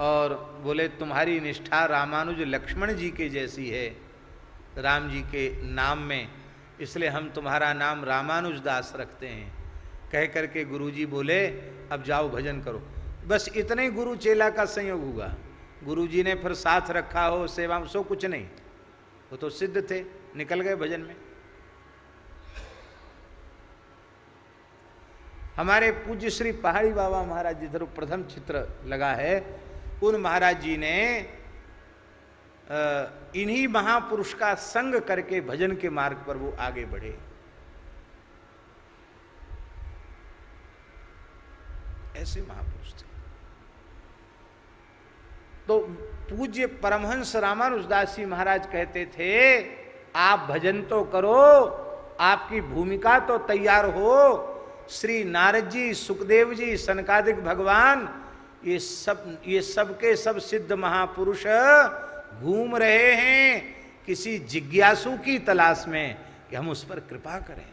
और बोले तुम्हारी निष्ठा रामानुज लक्ष्मण जी के जैसी है राम जी के नाम में, इसलिए हम तुम्हारा नाम रामानुज दास रखते हैं। कह करके गुरुजी बोले अब जाओ भजन करो। बस इतने ही गुरु चेला का संयोग हुआ। गुरुजी ने फिर साथ रखा हो सेवा में, सो कुछ नहीं, वो तो सिद्ध थे, निकल गए भजन में। हमारे पूज्य श्री पहाड़ी बाबा महाराज जिधर प्रथम चित्र लगा है, उन महाराज जी ने इन्हीं महापुरुष का संग करके भजन के मार्ग पर वो आगे बढ़े। ऐसे महापुरुष थे। तो पूज्य परमहंस रामानुजदास जी महाराज कहते थे आप भजन तो करो, आपकी भूमिका तो तैयार हो। श्री नारद जी, सुखदेव जी, सनकादिक भगवान, ये सब के सब सिद्ध महापुरुष घूम रहे हैं किसी जिज्ञासु की तलाश में कि हम उस पर कृपा करें।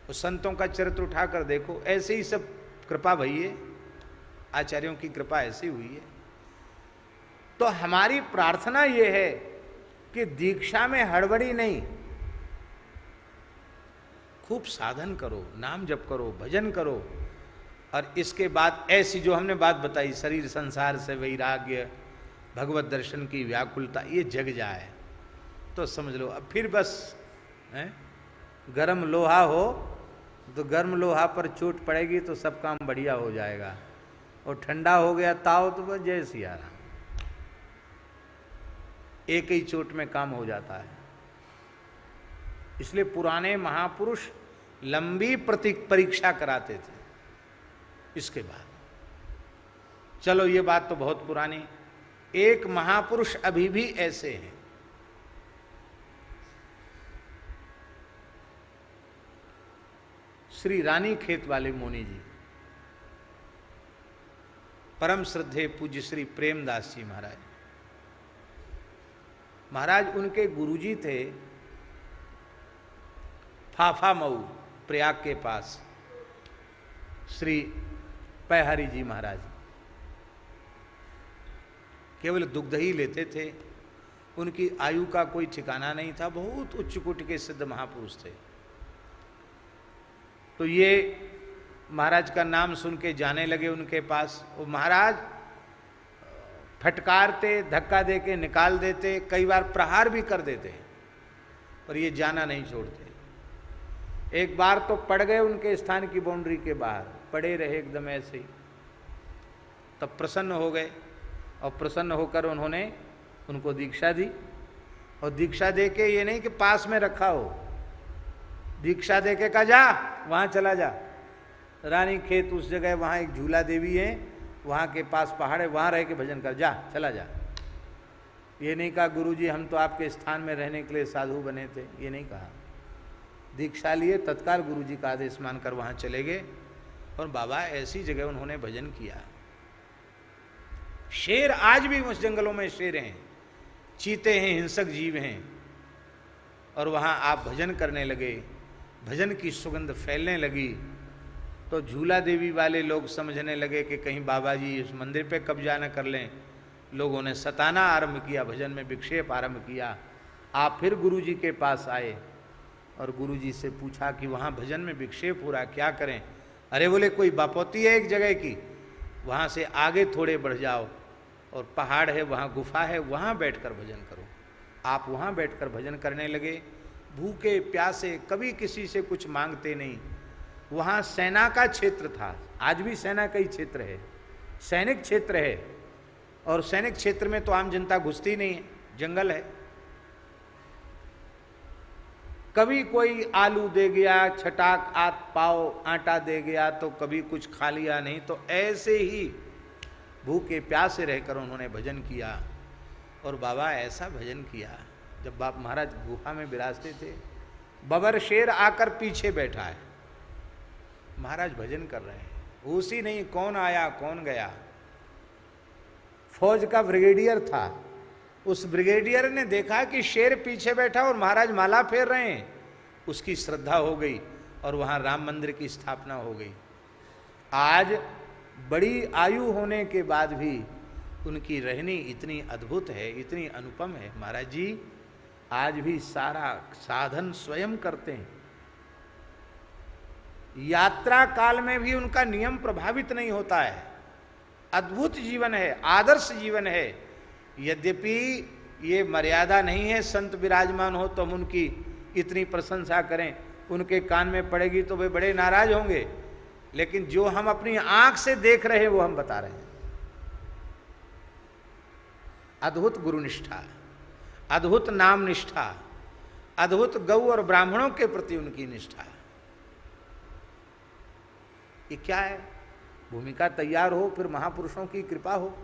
उस संतों का चरित्र उठाकर देखो, ऐसे ही सब कृपा भई है, आचार्यों की कृपा ऐसी हुई है। तो हमारी प्रार्थना ये है कि दीक्षा में हड़बड़ी नहीं, खूब साधन करो, नाम जप करो, भजन करो, और इसके बाद ऐसी जो हमने बात बताई, शरीर संसार से वैराग्य, भगवत दर्शन की व्याकुलता, ये जग जाए तो समझ लो अब फिर बस है। गर्म लोहा हो तो गर्म लोहा पर चोट पड़ेगी तो सब काम बढ़िया हो जाएगा, और ठंडा हो गया ताव तो बस जय सिया राम, एक ही चोट में काम हो जाता है। इसलिए पुराने महापुरुष लंबी परीक्षा कराते थे। इसके बाद चलो ये बात तो बहुत पुरानी, एक महापुरुष अभी भी ऐसे हैं। श्री रानी खेत वाले मुनि जी, परम श्रद्धेय पूज्य श्री प्रेमदास जी महाराज। महाराज उनके गुरुजी थे फाफा मऊ प्रयाग के पास, श्री पैहरी जी महाराज। केवल दुग्ध ही लेते थे, उनकी आयु का कोई ठिकाना नहीं था, बहुत उच्च कोटि के सिद्ध महापुरुष थे। तो ये महाराज का नाम सुन के जाने लगे उनके पास। वो महाराज फटकारते, धक्का देके निकाल देते, कई बार प्रहार भी कर देते, पर ये जाना नहीं छोड़ते। एक बार तो पड़ गए उनके स्थान की बाउंड्री के बाहर, पड़े रहे एकदम ऐसे ही। तब प्रसन्न हो गए, और प्रसन्न होकर उन्होंने उनको दीक्षा दी। और दीक्षा देके ये नहीं कि पास में रखा हो, दीक्षा देके कहा जा वहाँ चला जा, रानी खेत उस जगह, वहाँ एक झूला देवी है, वहाँ के पास पहाड़ है, वहाँ रह के भजन कर, जा चला जा। ये नहीं कहा गुरुजी हम तो आपके स्थान में रहने के लिए साधु बने थे, ये नहीं कहा। दीक्षा लिए, तत्काल गुरुजी का आदेश मानकर वहाँ चले गए, और बाबा ऐसी जगह उन्होंने भजन किया। शेर आज भी उस जंगलों में शेर हैं, चीते हैं, हिंसक जीव हैं, और वहाँ आप भजन करने लगे, भजन की सुगंध फैलने लगी। तो झूला देवी वाले लोग समझने लगे कि कहीं बाबा जी इस मंदिर पे कब्जा न कर लें। लोगों ने सताना आरंभ किया, भजन में विक्षेप आरंभ किया। आप फिर गुरुजी के पास आए और गुरुजी से पूछा कि वहाँ भजन में विक्षेप हो रहा, क्या करें? अरे बोले कोई बापोती है एक जगह की, वहाँ से आगे थोड़े बढ़ जाओ और पहाड़ है, वहाँ गुफा है, वहाँ बैठकर भजन करो। आप वहाँ बैठकर भजन करने लगे, भूखे प्यासे, कभी किसी से कुछ मांगते नहीं। वहाँ सेना का क्षेत्र था, आज भी सेना का ही क्षेत्र है, सैनिक क्षेत्र है, और सैनिक क्षेत्र में तो आम जनता घुसती नहीं है, जंगल है। कभी कोई आलू दे गया, छटाक पाव आटा दे गया, तो कभी कुछ खा लिया, नहीं तो ऐसे ही भूखे प्यासे रहकर उन्होंने भजन किया। और बाबा ऐसा भजन किया, जब बाप महाराज गुफा में विराजते थे, बबर शेर आकर पीछे बैठा है, महाराज भजन कर रहे हैं, होश ही नहीं कौन आया कौन गया। फौज का ब्रिगेडियर था, उस ब्रिगेडियर ने देखा कि शेर पीछे बैठा और महाराज माला फेर रहे हैं, उसकी श्रद्धा हो गई और वहाँ राम मंदिर की स्थापना हो गई। आज बड़ी आयु होने के बाद भी उनकी रहनी इतनी अद्भुत है, इतनी अनुपम है। महाराज जी आज भी सारा साधन स्वयं करते हैं। यात्रा काल में भी उनका नियम प्रभावित नहीं होता है। अद्भुत जीवन है, आदर्श जीवन है। यद्यपि ये मर्यादा नहीं है संत विराजमान हो तो हम उनकी इतनी प्रशंसा करें, उनके कान में पड़ेगी तो वे बड़े नाराज होंगे। लेकिन जो हम अपनी आंख से देख रहे हैं वो हम बता रहे हैं। अद्भुत गुरु निष्ठा, अद्भुत नाम निष्ठा, अद्भुत गौ और ब्राह्मणों के प्रति उनकी निष्ठा। ये क्या है? भूमिका तैयार हो, फिर महापुरुषों की कृपा हो।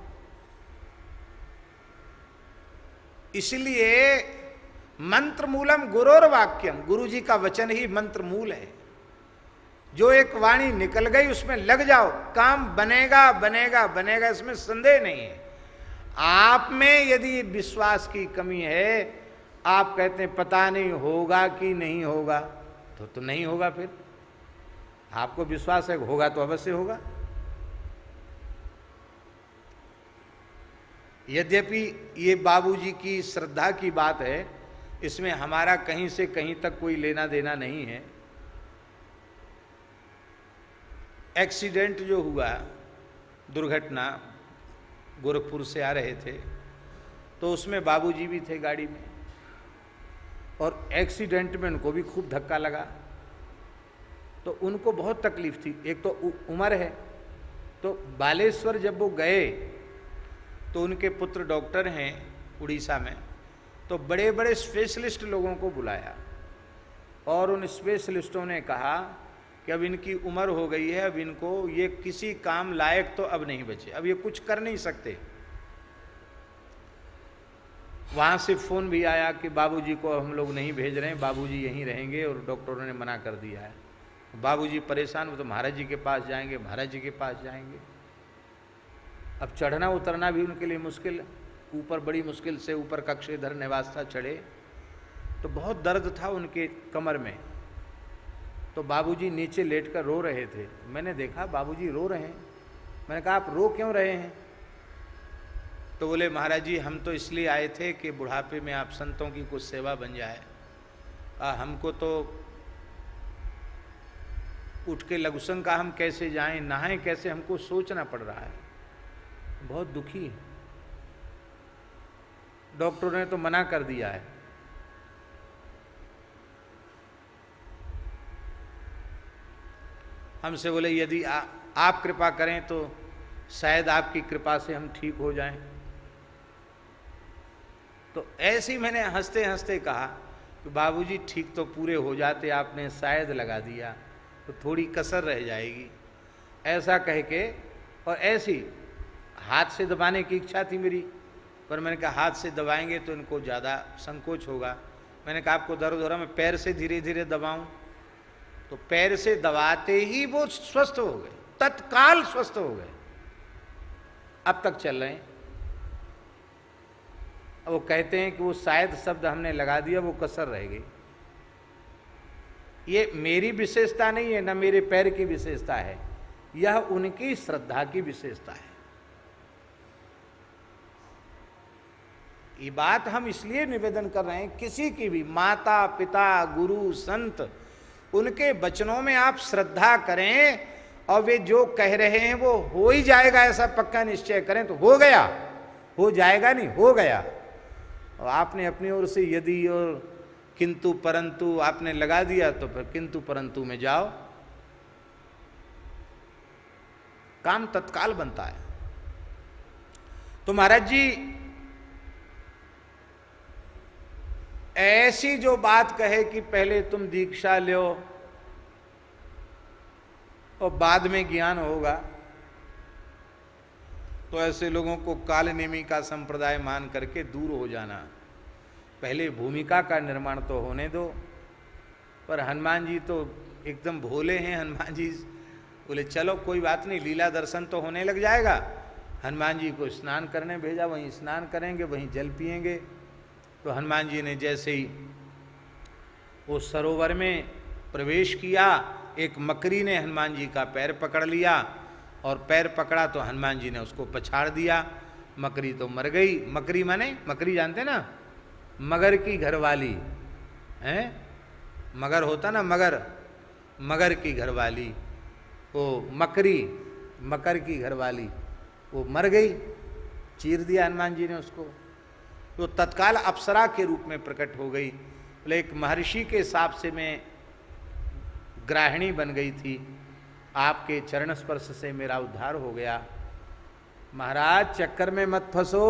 इसलिए मंत्र मूलम गुरोर वाक्यम, गुरु जी का वचन ही मंत्र मूल है। जो एक वाणी निकल गई उसमें लग जाओ, काम बनेगा बनेगा बनेगा, इसमें संदेह नहीं है। आप में यदि विश्वास की कमी है, आप कहते हैं पता नहीं होगा कि नहीं होगा, तो नहीं होगा। फिर आपको विश्वास है होगा तो अवश्य होगा। यद्यपि ये बाबूजी की श्रद्धा की बात है, इसमें हमारा कहीं से कहीं तक कोई लेना देना नहीं है। एक्सीडेंट जो हुआ, दुर्घटना, गोरखपुर से आ रहे थे तो उसमें बाबूजी भी थे गाड़ी में, और एक्सीडेंट में उनको भी खूब धक्का लगा तो उनको बहुत तकलीफ थी। एक तो उम्र है, तो बालेश्वर जब वो गए तो उनके पुत्र डॉक्टर हैं उड़ीसा में, तो बड़े बड़े स्पेशलिस्ट लोगों को बुलाया और उन स्पेशलिस्टों ने कहा कि अब इनकी उम्र हो गई है, अब इनको ये किसी काम लायक तो अब नहीं बचे, अब ये कुछ कर नहीं सकते। वहाँ से फ़ोन भी आया कि बाबूजी को हम लोग नहीं भेज रहे हैं, बाबूजी यहीं रहेंगे, और डॉक्टरों ने मना कर दिया है। बाबूजी परेशान, वो तो महाराज जी के पास जाएंगे, महाराज जी के पास जाएंगे। अब चढ़ना उतरना भी उनके लिए मुश्किल, ऊपर बड़ी मुश्किल से ऊपर कक्षेधर निवास चढ़े, तो बहुत दर्द था उनके कमर में। तो बाबूजी नीचे लेटकर रो रहे थे। मैंने देखा बाबूजी रो रहे हैं। मैंने कहा आप रो क्यों रहे हैं? तो बोले महाराज जी हम तो इसलिए आए थे कि बुढ़ापे में आप संतों की कुछ सेवा बन जाए। हमको तो उठ के लघुसंग का हम कैसे जाएं, नहाएं कैसे, हमको सोचना पड़ रहा है। बहुत दुखी है। डॉक्टरों ने तो मना कर दिया है। हमसे बोले यदि आप कृपा करें तो शायद आपकी कृपा से हम ठीक हो जाएं। तो ऐसे ही मैंने हंसते हंसते कहा कि बाबूजी ठीक तो पूरे हो जाते, आपने शायद लगा दिया तो थोड़ी कसर रह जाएगी, ऐसा कह के। और ऐसी हाथ से दबाने की इच्छा थी मेरी, पर मैंने कहा हाथ से दबाएंगे तो इनको ज़्यादा संकोच होगा। मैंने कहा आपको दर्द हो रहा, मैं पैर से धीरे धीरे दबाऊं। तो पैर से दबाते ही वो स्वस्थ हो गए, तत्काल स्वस्थ हो गए। अब तक चल रहे हैं। वो कहते हैं कि वो शायद शब्द हमने लगा दिया, वो कसर रह गई। ये मेरी विशेषता नहीं है, न मेरे पैर की विशेषता है, यह उनकी श्रद्धा की विशेषता है। ये बात हम इसलिए निवेदन कर रहे हैं, किसी की भी माता पिता गुरु संत, उनके वचनों में आप श्रद्धा करें और वे जो कह रहे हैं वो हो ही जाएगा, ऐसा पक्का निश्चय करें तो हो गया, हो जाएगा नहीं, हो गया। और आपने अपनी ओर से यदि और किंतु परंतु आपने लगा दिया तो फिर किंतु परंतु में जाओ, काम तत्काल बनता है। तो महाराज जी ऐसी जो बात कहे कि पहले तुम दीक्षा लो और बाद में ज्ञान होगा, तो ऐसे लोगों को कालनेमी का संप्रदाय मान करके दूर हो जाना। पहले भूमिका का निर्माण तो होने दो। पर हनुमान जी तो एकदम भोले हैं। हनुमान जी बोले चलो कोई बात नहीं, लीला दर्शन तो होने लग जाएगा। हनुमान जी को स्नान करने भेजा, वहीं स्नान करेंगे, वहीं जल पिएंगे। तो हनुमान जी ने जैसे ही वो सरोवर में प्रवेश किया एक मकरी ने हनुमान जी का पैर पकड़ लिया, और पैर पकड़ा तो हनुमान जी ने उसको पछाड़ दिया। मकरी तो मर गई। मकरी माने, मकरी जानते ना, मगर की घरवाली है, मगर होता ना मगर, मगर की घरवाली, वो मकरी, मकर की घरवाली, वो मर गई, चीर दिया हनुमान जी ने उसको। तो तत्काल अप्सरा के रूप में प्रकट हो गई। बोले एक महर्षि के हिसाब से मैं ग्राहिणी बन गई थी, आपके चरण स्पर्श से मेरा उद्धार हो गया। महाराज चक्कर में मत फंसो,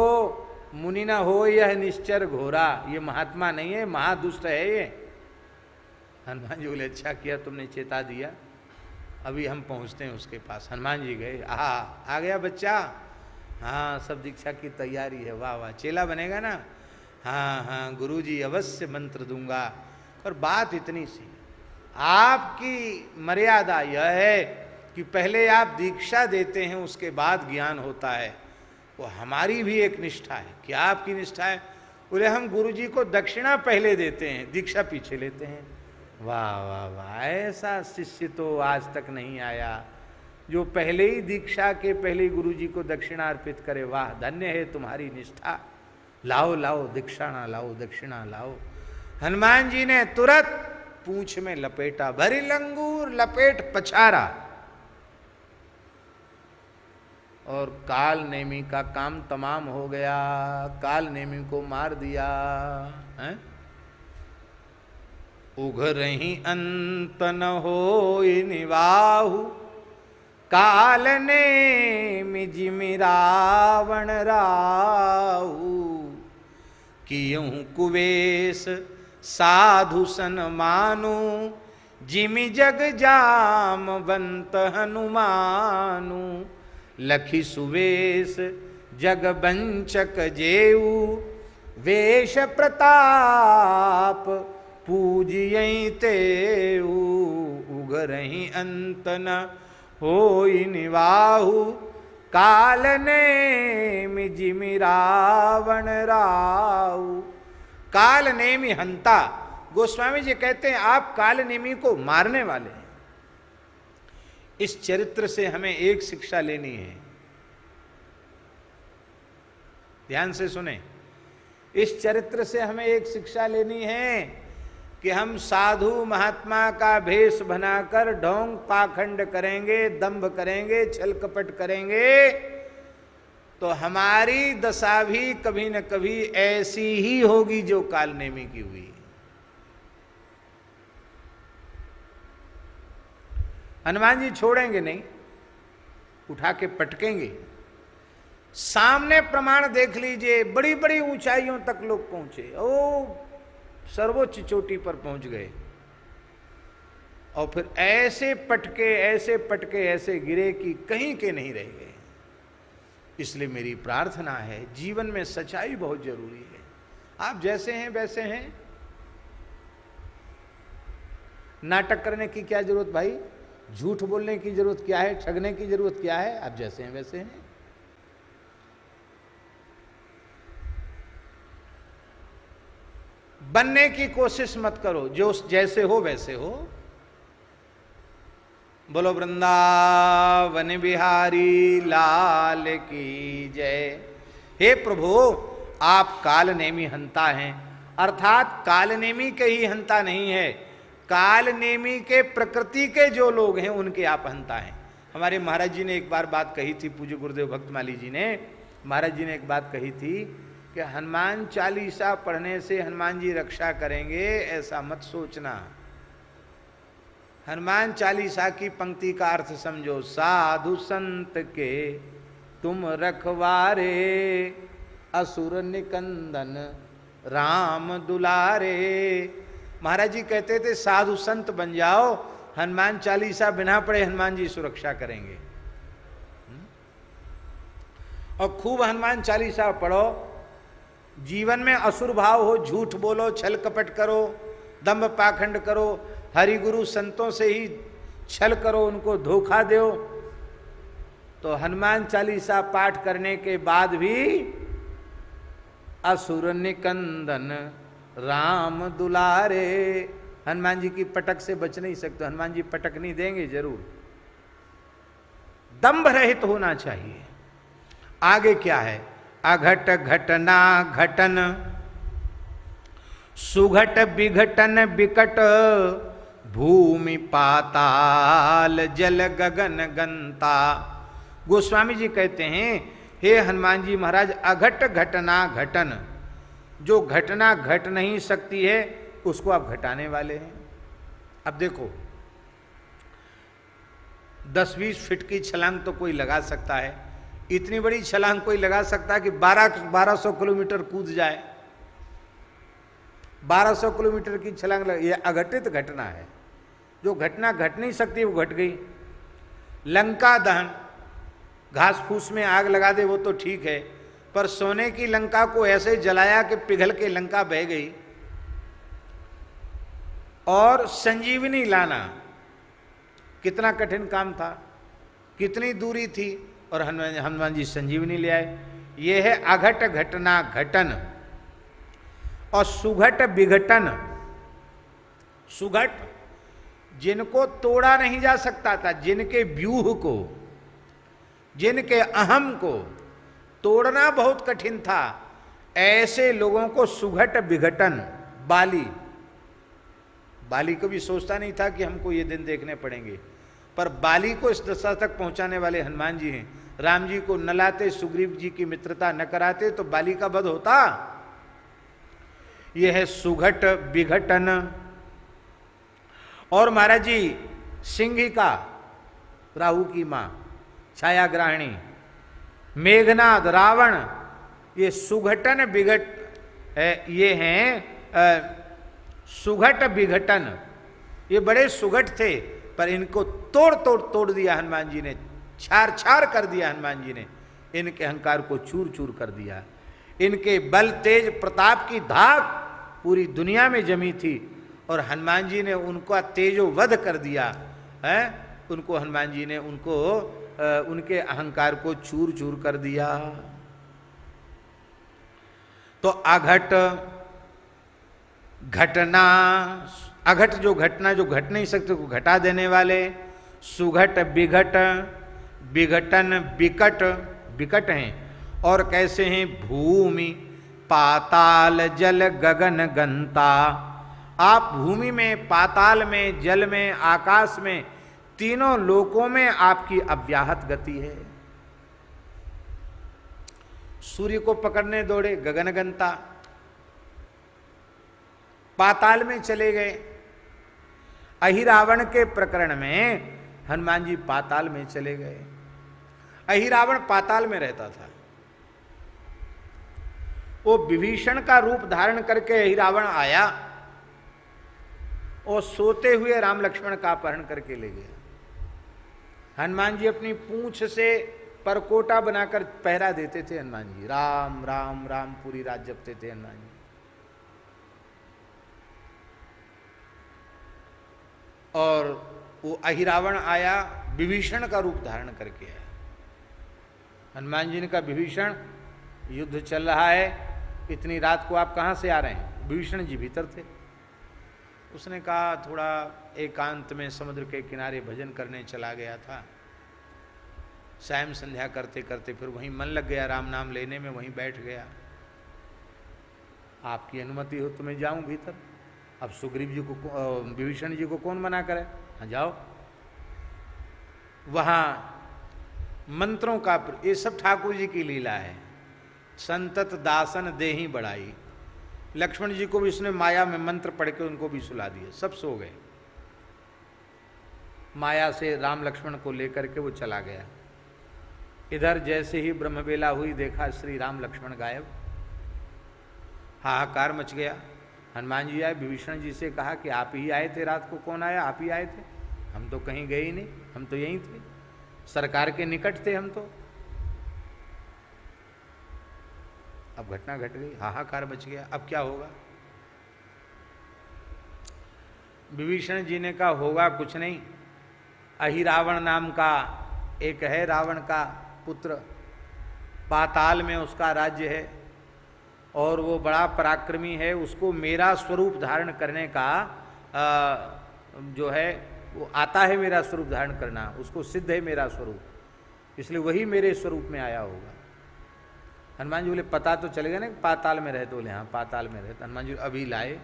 मुनि ना हो यह निश्चर घोरा, ये महात्मा नहीं है, महादुष्ट है ये। हनुमान जी बोले अच्छा किया तुमने चेता दिया, अभी हम पहुंचते हैं उसके पास। हनुमान जी गए, आ गया बच्चा, हाँ सब दीक्षा की तैयारी है, वाह वाह चेला बनेगा ना, हाँ हाँ गुरुजी अवश्य मंत्र दूंगा। और बात इतनी सी, आपकी मर्यादा यह है कि पहले आप दीक्षा देते हैं, उसके बाद ज्ञान होता है। वो हमारी भी एक निष्ठा है। क्या आपकी निष्ठा है? बोले हम गुरुजी को दक्षिणा पहले देते हैं, दीक्षा पीछे लेते हैं। वाह वाह वाह, ऐसा शिष्य तो आज तक नहीं आया जो पहले ही दीक्षा के पहले गुरुजी को दक्षिणा अर्पित करे। वाह धन्य है तुम्हारी निष्ठा, लाओ लाओ दीक्षाणा लाओ, दक्षिणा लाओ। हनुमान जी ने तुरंत पूंछ में लपेटा, भरी लंगूर लपेट पछारा, और काल नेमी का काम तमाम हो गया। काल नेमी को मार दिया है। उघरहि अंत न होई निवाहु, काल नेमि जिमि रावण राहु। कियहु कुवेश साधु सन मानु, जिमि जग जामवंत हनुमानु। लखि सुवेश जग बंचक जेऊ, वेश प्रताप पूजियई तेऊ। उगरहि अंत न होई निवाहु, काल नेमि जिमि रावण राहु। काल नेमि हंता, गोस्वामी जी कहते हैं आप काल नेमि को मारने वाले हैं। इस चरित्र से हमें एक शिक्षा लेनी है, ध्यान से सुने। इस चरित्र से हमें एक शिक्षा लेनी है कि हम साधु महात्मा का भेष बनाकर ढोंग पाखंड करेंगे, दंभ करेंगे, छल कपट करेंगे, तो हमारी दशा भी कभी न कभी ऐसी ही होगी जो काल नेमी की हुई। हनुमान जी छोड़ेंगे नहीं, उठा के पटकेंगे। सामने प्रमाण देख लीजिए, बड़ी बड़ी ऊंचाइयों तक लोग पहुंचे, ओ सर्वोच्च चोटी पर पहुंच गए, और फिर ऐसे पटके ऐसे गिरे कि कहीं के नहीं रह गए। इसलिए मेरी प्रार्थना है, जीवन में सच्चाई बहुत जरूरी है। आप जैसे हैं वैसे हैं, नाटक करने की क्या जरूरत भाई, झूठ बोलने की जरूरत क्या है, ठगने की जरूरत क्या है, आप जैसे हैं वैसे हैं। बनने की कोशिश मत करो, जो जैसे हो वैसे हो। बोलो वृंदावन बिहारी लाल की जय। हे प्रभु, आप काल नेमी हंता हैं, अर्थात काल नेमी के ही हंता नहीं है, काल नेमी के प्रकृति के जो लोग हैं उनके आप हंता हैं। हमारे महाराज जी ने एक बार बात कही थी, पूज्य गुरुदेव भक्तमाली जी ने, महाराज जी ने एक बात कही थी कि हनुमान चालीसा पढ़ने से हनुमान जी रक्षा करेंगे, ऐसा मत सोचना। हनुमान चालीसा की पंक्ति का अर्थ समझो, साधु संत के तुम रखवारे, असुर निकंदन राम दुलारे। महाराज जी कहते थे साधु संत बन जाओ, हनुमान चालीसा बिना पढ़े हनुमान जी सुरक्षा करेंगे। और खूब हनुमान चालीसा पढ़ो, जीवन में असुर भाव हो, झूठ बोलो, छल कपट करो, दंभ पाखंड करो, हरि गुरु संतों से ही छल करो, उनको धोखा दो, तो हनुमान चालीसा पाठ करने के बाद भी असुर निकंदन राम दुलारे, हनुमान जी की पटक से बच नहीं सकते, हनुमान जी पटक नहीं देंगे जरूर। दंभ रहित होना चाहिए। आगे क्या है? अघट घटना घटन सुघट विघटन विकट भूमि पाताल जल गगन गंता। गोस्वामी जी कहते हैं, हे हनुमान जी महाराज, अघट घटना घटन, जो घटना घट नहीं सकती है उसको आप घटाने वाले हैं। अब देखो, 10-20 फीट की छलांग तो कोई लगा सकता है, इतनी बड़ी छलांग कोई लगा सकता है कि 1200 किलोमीटर कूद जाए। 1200 किलोमीटर की छलांग लगा, यह अघटित घटना है। जो घटना घट नहीं सकती वो घट गई। लंका दहन, घास फूस में आग लगा दे वो तो ठीक है, पर सोने की लंका को ऐसे जलाया कि पिघल के लंका बह गई। और संजीवनी लाना कितना कठिन काम था, कितनी दूरी थी, और हनुमान जी संजीवनी ले आए। यह है अघट घटना घटन। और सुघट विघटन, सुघट जिनको तोड़ा नहीं जा सकता था, जिनके व्यूह को, जिनके अहम को तोड़ना बहुत कठिन था, ऐसे लोगों को सुघट विघटन। बाली को भी सोचता नहीं था कि हमको ये दिन देखने पड़ेंगे, पर बाली को इस दशा तक पहुंचाने वाले हनुमान जी हैं। राम जी को न लाते, सुग्रीव जी की मित्रता न कराते तो बाली का वध होता। यह है सुघट विघटन। और महाराज जी सिंहिका, राहु की मां, छायाग्राहिणी, मेघनाद, रावण, ये सुघटन विघट, ये हैं सुघट विघटन। ये बड़े सुघट थे, पर इनको तोड़ दिया हनुमान जी ने, छार छार कर दिया हनुमान जी ने। इनके अहंकार को चूर चूर कर दिया। इनके बल तेज प्रताप की धाक पूरी दुनिया में जमी थी, और हनुमान जी ने उनका तेजो वध कर दिया है। उनको हनुमान जी ने उनके अहंकार को चूर चूर कर दिया। तो अघट घटना, अघट जो घटना जो घट नहीं सकते को घटा देने वाले। सुघट विघट, विघटन विकट, विकट हैं। और कैसे हैं? भूमि पाताल जल गगन गंता। आप भूमि में, पाताल में, जल में, आकाश में, तीनों लोकों में आपकी अव्याहत गति है। सूर्य को पकड़ने दौड़े, गगनगंता, पाताल में चले गए। अहिरावण के प्रकरण में हनुमान जी पाताल में चले गए। अहिरावण पाताल में रहता था। वो विभीषण का रूप धारण करके अहिरावण आया और सोते हुए राम लक्ष्मण का अपहरण करके ले गया। हनुमान जी अपनी पूंछ से परकोटा बनाकर पहरा देते थे। हनुमान जी राम राम राम पूरी रात जपते थे हनुमान जी। और वो अहिरावण आया, विभीषण का रूप धारण करके आया। हनुमान जी ने कहा, विभीषण युद्ध चल रहा है, इतनी रात को आप कहाँ से आ रहे हैं? विभीषण जी भीतर थे। उसने कहा, थोड़ा एकांत में समुद्र के किनारे भजन करने चला गया था। सायं संध्या करते करते फिर वहीं मन लग गया, राम नाम लेने में, वहीं बैठ गया। आपकी अनुमति हो तो मैं जाऊं भीतर। अब सुग्रीव जी को, विभीषण जी को कौन मना करे? हाँ जाओ। वहाँ मंत्रों का, ये सब ठाकुर जी की लीला है। संतत दासन देही बढ़ाई। लक्ष्मण जी को भी उसने माया में मंत्र पढ़ के उनको भी सुला दिए, सब सो गए। माया से राम लक्ष्मण को लेकर के वो चला गया। इधर जैसे ही ब्रह्मवेला हुई, देखा श्री राम लक्ष्मण गायब। हाहाकार मच गया। हनुमान जी आए, विभीषण जी से कहा कि आप ही आए थे रात को? कौन आया? आप ही आए थे, हम तो कहीं गए ही नहीं, हम तो यहीं थे, सरकार के निकट थे हम तो। अब घटना घट गई, हाहाकार मच गया, अब क्या होगा? विभीषण जी ने कहा, होगा कुछ नहीं। अहिरावण नाम का एक है, रावण का पुत्र, पाताल में उसका राज्य है और वो बड़ा पराक्रमी है। उसको मेरा स्वरूप धारण करने का जो है वो आता है मेरा स्वरूप धारण करना, उसको सिद्ध है मेरा स्वरूप, इसलिए वही मेरे स्वरूप में आया होगा। हनुमान जी बोले पता तो चलेगा ना पाताल में रहे, तो बोले हाँ पाताल में रहे। तो हनुमान जी अभी लाए,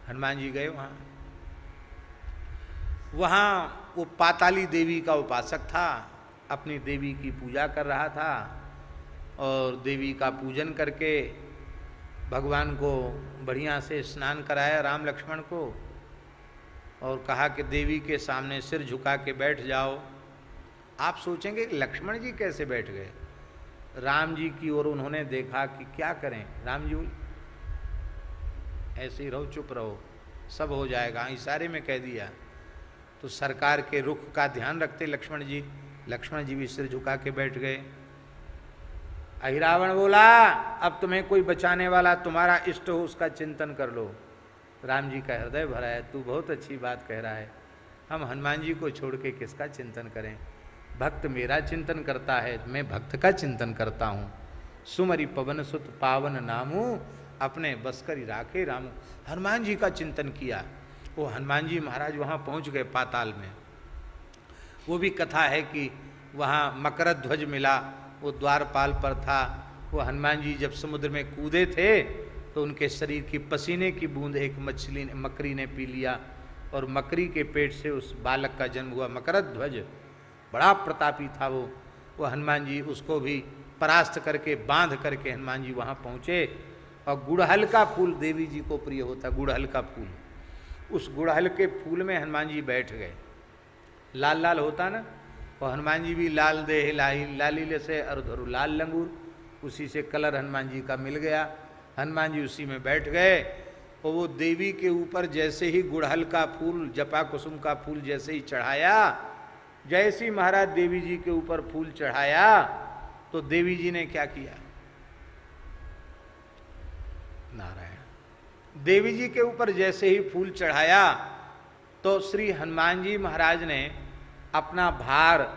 हनुमान जी गए वहाँ वो पाताली देवी का उपासक था, अपनी देवी की पूजा कर रहा था, और देवी का पूजन करके भगवान को बढ़िया से स्नान कराया राम लक्ष्मण को, और कहा कि देवी के सामने सिर झुका के बैठ जाओ। आप सोचेंगे लक्ष्मण जी कैसे बैठ गए, राम जी की ओर उन्होंने देखा कि क्या करें, राम जी ऐसे ही रहो, चुप रहो, सब हो जाएगा, इशारे में कह दिया। तो सरकार के रुख का ध्यान रखते लक्ष्मण जी भी सिर झुका के बैठ गए। अहिरावण बोला अब तुम्हें कोई बचाने वाला तुम्हारा इष्ट हो उसका चिंतन कर लो। राम जी का हृदय भरा है, तू बहुत अच्छी बात कह रहा है, हम हनुमान जी को छोड़ के किसका चिंतन करें, भक्त मेरा चिंतन करता है, मैं भक्त का चिंतन करता हूँ। सुमरि पवन सुत पावन नामू, अपने बस करी राखे रामू। हनुमान जी का चिंतन किया। वो हनुमान जी महाराज वहाँ पहुँच गए पाताल में। वो भी कथा है कि वहाँ मकरध्वज मिला, वो द्वारपाल पर था। वो हनुमान जी जब समुद्र में कूदे थे तो उनके शरीर की पसीने की बूंद एक मकरी ने पी लिया, और मकरी के पेट से उस बालक का जन्म हुआ मकरध्वज। बड़ा प्रतापी था वो हनुमान जी उसको भी परास्त करके बांध करके हनुमान जी वहाँ पहुँचे। और गुड़हल का फूल देवी जी को प्रिय होता, गुड़हल का फूल, उस गुड़हल के फूल में हनुमान जी बैठ गए। लाल लाल होता ना, और हनुमान जी भी लाल देह लालीले से अरुधरु लाल लंगूर, उसी से कलर हनुमान जी का मिल गया। हनुमान जी उसी में बैठ गए, और वो देवी के ऊपर जैसे ही गुड़हल का फूल, जपा कुसुम का फूल जैसे ही चढ़ाया, जैसे ही महाराज देवी जी के ऊपर फूल चढ़ाया तो देवी जी ने क्या किया, नारायण, देवी जी के ऊपर जैसे ही फूल चढ़ाया तो श्री हनुमान जी महाराज ने अपना भार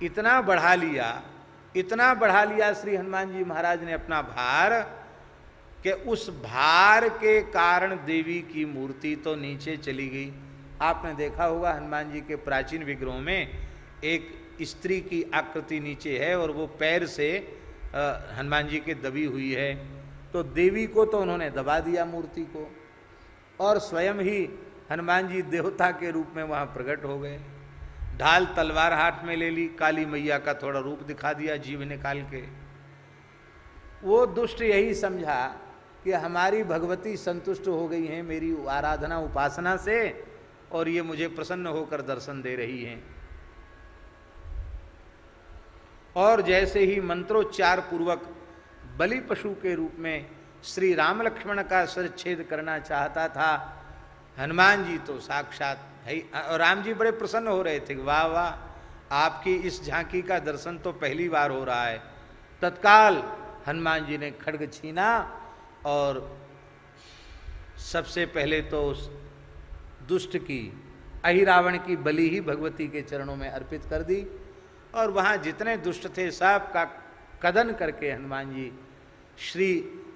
इतना बढ़ा लिया श्री हनुमान जी महाराज ने अपना भार, कि उस भार के कारण देवी की मूर्ति तो नीचे चली गई। आपने देखा होगा हनुमान जी के प्राचीन विग्रहों में एक स्त्री की आकृति नीचे है, और वो पैर से हनुमान जी के दबी हुई है। तो देवी को तो उन्होंने दबा दिया मूर्ति को, और स्वयं ही हनुमान जी देवता के रूप में वहाँ प्रकट हो गए। ढाल तलवार हाथ में ले ली, काली मैया का थोड़ा रूप दिखा दिया जीभ निकाल के। वो दुष्ट यही समझा कि हमारी भगवती संतुष्ट हो गई हैं मेरी आराधना उपासना से, और ये मुझे प्रसन्न होकर दर्शन दे रही हैं। और जैसे ही मंत्रोच्चार पूर्वक बलि पशु के रूप में श्री राम लक्ष्मण का सिर छेद करना चाहता था, हनुमान जी तो साक्षात है, और राम जी बड़े प्रसन्न हो रहे थे, वाह वाह आपकी इस झांकी का दर्शन तो पहली बार हो रहा है। तत्काल हनुमान जी ने खड्ग छीना, और सबसे पहले तो उस दुष्ट की अहिरावण की बलि ही भगवती के चरणों में अर्पित कर दी, और वहाँ जितने दुष्ट थे सब का कदन करके हनुमान जी श्री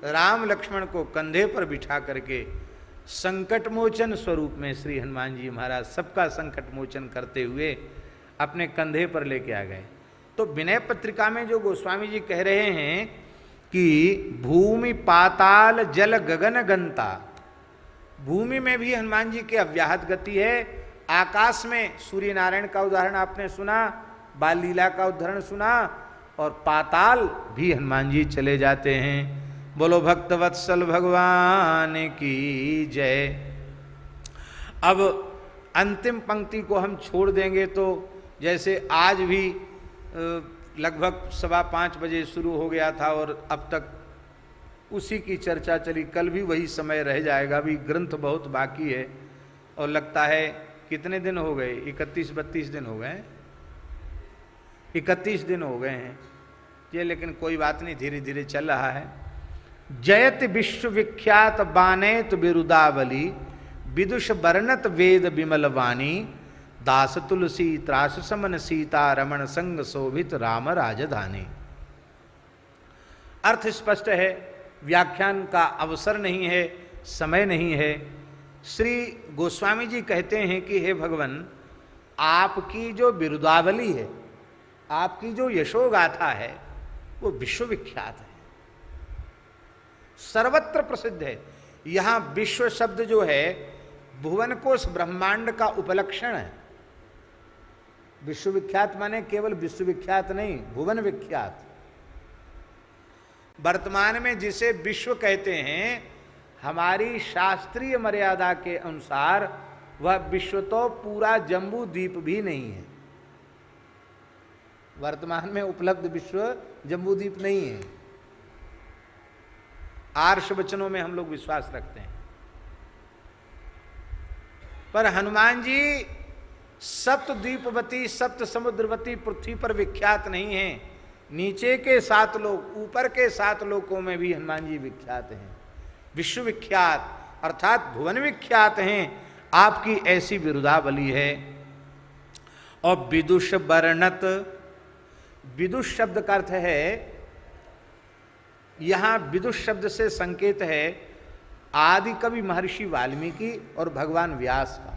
राम लक्ष्मण को कंधे पर बिठा करके संकट मोचन स्वरूप में श्री हनुमान जी महाराज सबका संकट मोचन करते हुए अपने कंधे पर लेके आ गए। तो विनय पत्रिका में जो गोस्वामी जी कह रहे हैं कि भूमि पाताल जल गगन गंता, भूमि में भी हनुमान जी की अव्याहत गति है, आकाश में सूर्य नारायण का उदाहरण आपने सुना, बाल लीला का उदाहरण सुना, और पाताल भी हनुमान जी चले जाते हैं। बोलो भक्त वत्सल भगवान की जय। अब अंतिम पंक्ति को हम छोड़ देंगे तो जैसे आज भी लगभग 5:15 बजे शुरू हो गया था और अब तक उसी की चर्चा चली, कल भी वही समय रह जाएगा। अभी ग्रंथ बहुत बाकी है और लगता है कितने दिन हो गए, 31-32 दिन हो गए, 31 दिन हो गए हैं ये, लेकिन कोई बात नहीं, धीरे धीरे चल रहा है। जयत विश्वविख्यात बानेत बिरुदावली, विदुष वर्णत वेद विमल वाणी, दास तुलसी त्रास समन सीता रमण संग शोभित राम राजधानी। अर्थ स्पष्ट है, व्याख्यान का अवसर नहीं है, समय नहीं है, श्री गोस्वामी जी कहते हैं कि हे भगवान, आपकी जो बिरुदावली है, आपकी जो यशोगाथा है, वो विश्वविख्यात है, सर्वत्र प्रसिद्ध है। यहां विश्व शब्द जो है भुवन कोश ब्रह्मांड का उपलक्षण है। विश्वविख्यात माने केवल विश्वविख्यात नहीं, भुवन विख्यात। वर्तमान में जिसे विश्व कहते हैं, हमारी शास्त्रीय मर्यादा के अनुसार वह विश्व तो पूरा जम्बू द्वीप भी नहीं है। वर्तमान में उपलब्ध विश्व जम्बू द्वीप नहीं है। आर्ष वचनों में हम लोग विश्वास रखते हैं, पर हनुमान जी सप्त द्वीपवती सप्त समुद्रवती पृथ्वी पर विख्यात नहीं है। नीचे के 7 लोक, ऊपर के 7 लोकों में भी हनुमान जी विख्यात हैं, विश्वविख्यात अर्थात भुवन विख्यात हैं। आपकी ऐसी बिरुदावली है। और विदुष वर्णत, विदुष शब्द का अर्थ है, यहां विदुष शब्द से संकेत है आदि कवि महर्षि वाल्मीकि और भगवान व्यास का।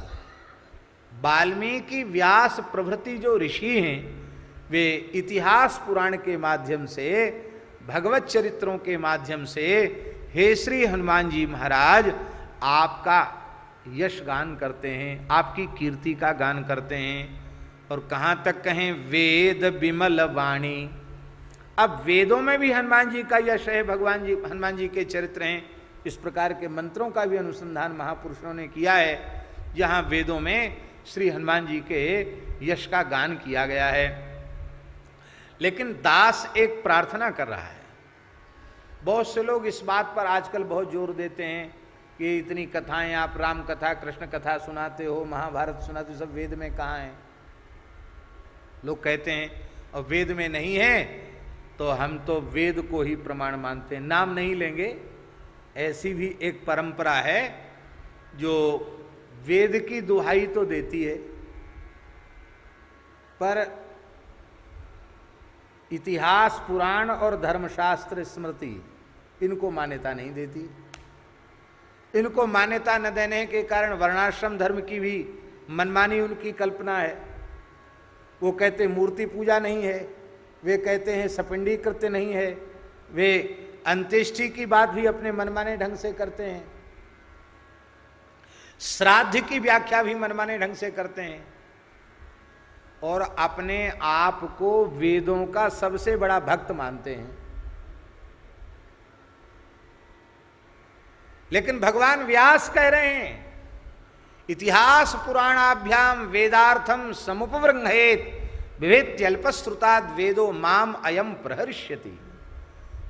वाल्मीकि व्यास प्रभृति जो ऋषि हैं, वे इतिहास पुराण के माध्यम से, भगवत चरित्रों के माध्यम से हे श्री हनुमान जी महाराज आपका यश गान करते हैं, आपकी कीर्ति का गान करते हैं। और कहाँ तक कहें, वेद विमल वाणी। अब वेदों में भी हनुमान जी का यश है, भगवान जी हनुमान जी के चरित्र हैं। इस प्रकार के मंत्रों का भी अनुसंधान महापुरुषों ने किया है, जहाँ वेदों में श्री हनुमान जी के यश का गान किया गया है। लेकिन दास एक प्रार्थना कर रहा है। बहुत से लोग इस बात पर आजकल बहुत जोर देते हैं कि इतनी कथाएं आप राम कथा कृष्ण कथा सुनाते हो, महाभारत सुनाते हो, सब वेद में कहाँ है? लोग कहते हैं और वेद में नहीं है तो हम तो वेद को ही प्रमाण मानते हैं, नाम नहीं लेंगे। ऐसी भी एक परंपरा है जो वेद की दुहाई तो देती है, पर इतिहास पुराण और धर्मशास्त्र स्मृति इनको मान्यता नहीं देती। इनको मान्यता न देने के कारण वर्णाश्रम धर्म की भी मनमानी उनकी कल्पना है। वो कहते मूर्ति पूजा नहीं है, वे कहते हैं सपिंडी कृत्य नहीं है, वे अंत्येष्टि की बात भी अपने मनमाने ढंग से करते हैं, श्राद्ध की व्याख्या भी मनमाने ढंग से करते हैं, और अपने आप को वेदों का सबसे बड़ा भक्त मानते हैं। लेकिन भगवान व्यास कह रहे हैं इतिहास पुराणाभ्याम वेदार्थम समुपवृंहेत विवेद्यल्पश्रुताद वेदो माम अयम प्रहर्ष्यति।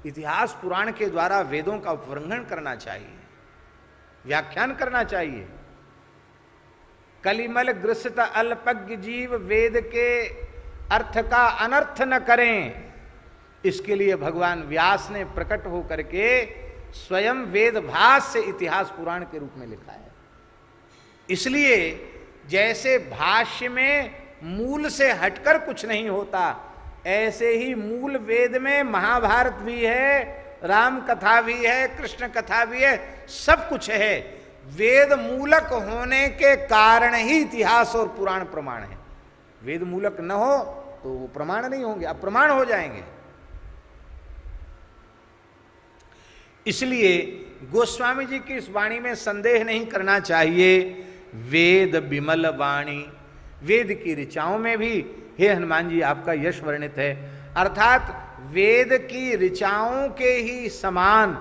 इतिहास पुराण के द्वारा वेदों का उपवृंहन करना चाहिए, व्याख्यान करना चाहिए। कलिमल ग्रसित अल्पज्ञ जीव वेद के अर्थ का अनर्थ न करें, इसके लिए भगवान व्यास ने प्रकट होकर के स्वयं वेद भाष्य इतिहास पुराण के रूप में लिखा है। इसलिए जैसे भाष्य में मूल से हटकर कुछ नहीं होता, ऐसे ही मूल वेद में महाभारत भी है, राम कथा भी है, कृष्ण कथा भी है, सब कुछ है। वेद मूलक होने के कारण ही इतिहास और पुराण प्रमाण है। वेद मूलक न हो तो वो प्रमाण नहीं होंगे, अप्रमाण हो जाएंगे। इसलिए गोस्वामी जी की इस वाणी में संदेह नहीं करना चाहिए। वेद विमल वाणी, वेद की ऋचाओं में भी हे हनुमान जी आपका यश वर्णित है। अर्थात वेद की ऋचाओं के ही समान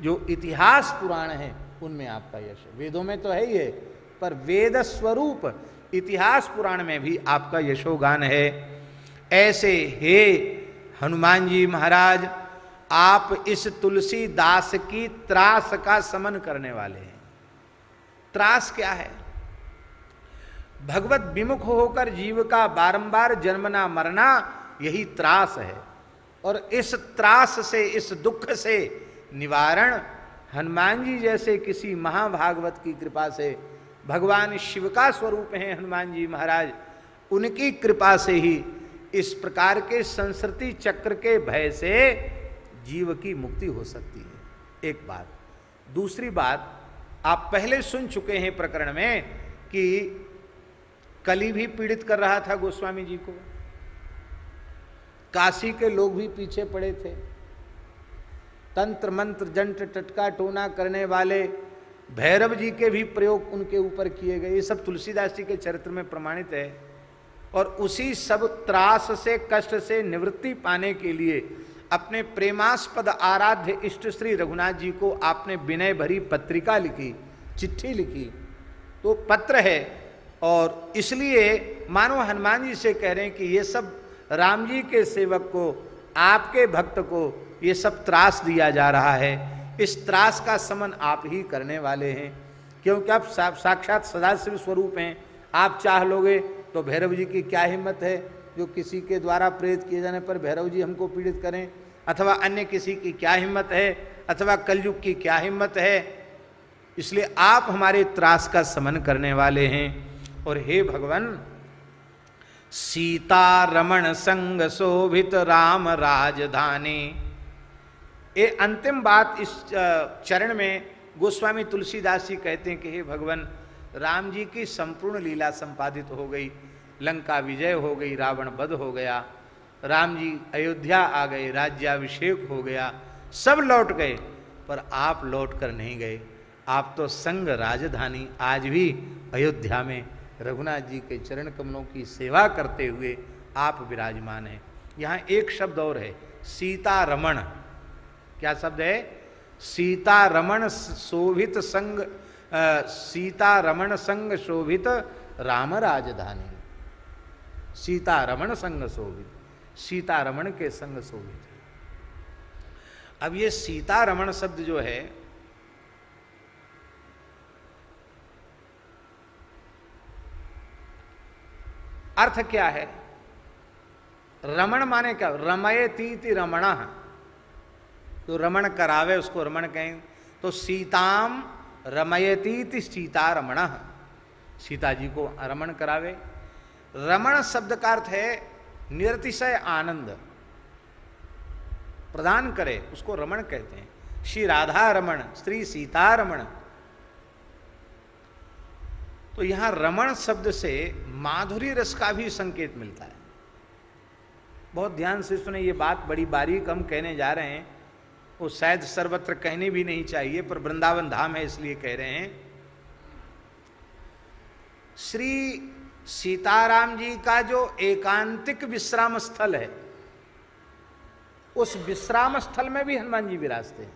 जो इतिहास पुराण है उनमें आपका यश है। वेदों में तो है ही है, पर वेद स्वरूप इतिहास पुराण में भी आपका यशोगान है। ऐसे हे हनुमान जी महाराज, आप इस तुलसीदास की त्रास का समन करने वाले हैं। त्रास क्या है? भगवत विमुख होकर जीव का बारंबार जन्मना मरना, यही त्रास है। और इस त्रास से, इस दुख से निवारण हनुमान जी जैसे किसी महाभागवत की कृपा से, भगवान शिव का स्वरूप हैं हनुमान जी महाराज, उनकी कृपा से ही इस प्रकार के संसृति चक्र के भय से जीव की मुक्ति हो सकती है। एक बात। दूसरी बात, आप पहले सुन चुके हैं प्रकरण में कि कली भी पीड़ित कर रहा था गोस्वामी जी को, काशी के लोग भी पीछे पड़े थे, तंत्र मंत्र जंट टटका टोना करने वाले भैरव जी के भी प्रयोग उनके ऊपर किए गए। ये सब तुलसीदास जी के चरित्र में प्रमाणित है। और उसी सब त्रास से, कष्ट से निवृत्ति पाने के लिए अपने प्रेमास्पद आराध्य इष्ट श्री रघुनाथ जी को आपने विनय भरी पत्रिका लिखी, चिट्ठी लिखी। तो पत्र है, और इसलिए मानो हनुमान जी से कह रहे हैं कि ये सब राम जी के सेवक को, आपके भक्त को ये सब त्रास दिया जा रहा है। इस त्रास का समन आप ही करने वाले हैं, क्योंकि आप साक्षात सदाशिव स्वरूप हैं। आप चाह लोगे तो भैरव जी की क्या हिम्मत है जो किसी के द्वारा प्रेरित किए जाने पर भैरव जी हमको पीड़ित करें, अथवा अन्य किसी की क्या हिम्मत है, अथवा कलयुग की क्या हिम्मत है। इसलिए आप हमारे त्रास का समन करने वाले हैं। और हे भगवान, सीता रमण संग शोभित राम राजधानी, ये अंतिम बात इस चरण में गोस्वामी तुलसीदास जी कहते हैं कि हे भगवान, राम जी की संपूर्ण लीला संपादित हो गई, लंका विजय हो गई, रावण वध हो गया, राम जी अयोध्या आ गए, राज्याभिषेक हो गया, सब लौट गए, पर आप लौट कर नहीं गए। आप तो संग राजधानी आज भी अयोध्या में रघुनाथ जी के चरण कमलों की सेवा करते हुए आप विराजमान हैं। यहाँ एक शब्द और है, सीता रमण। क्या शब्द है? सीता रमण शोभित संग, सीता रमण संग शोभित राम राजधानी। सीता रमण संग शोभित, सीता रमण के संग शोभित। अब ये सीता रमण शब्द जो है, अर्थ क्या है? रमण माने क्या? रमयतीति रमणः, तो रमण करावे उसको रमण कहें। तो सीताम रमयतीति सीता रमणः, सीता जी को रमण करावे। रमण शब्द का अर्थ है निरतिशय आनंद प्रदान करे, उसको रमण कहते हैं। श्री राधा रमण, श्री सीता रमण। तो यहां रमण शब्द से माधुरी रस का भी संकेत मिलता है। बहुत ध्यान से सुने, ये बात बड़ी बारीक हम कहने जा रहे हैं, वो शायद सर्वत्र कहनी भी नहीं चाहिए, पर वृंदावन धाम है इसलिए कह रहे हैं। श्री सीताराम जी का जो एकांतिक विश्राम स्थल है, उस विश्राम स्थल में भी हनुमान जी विराजते हैं।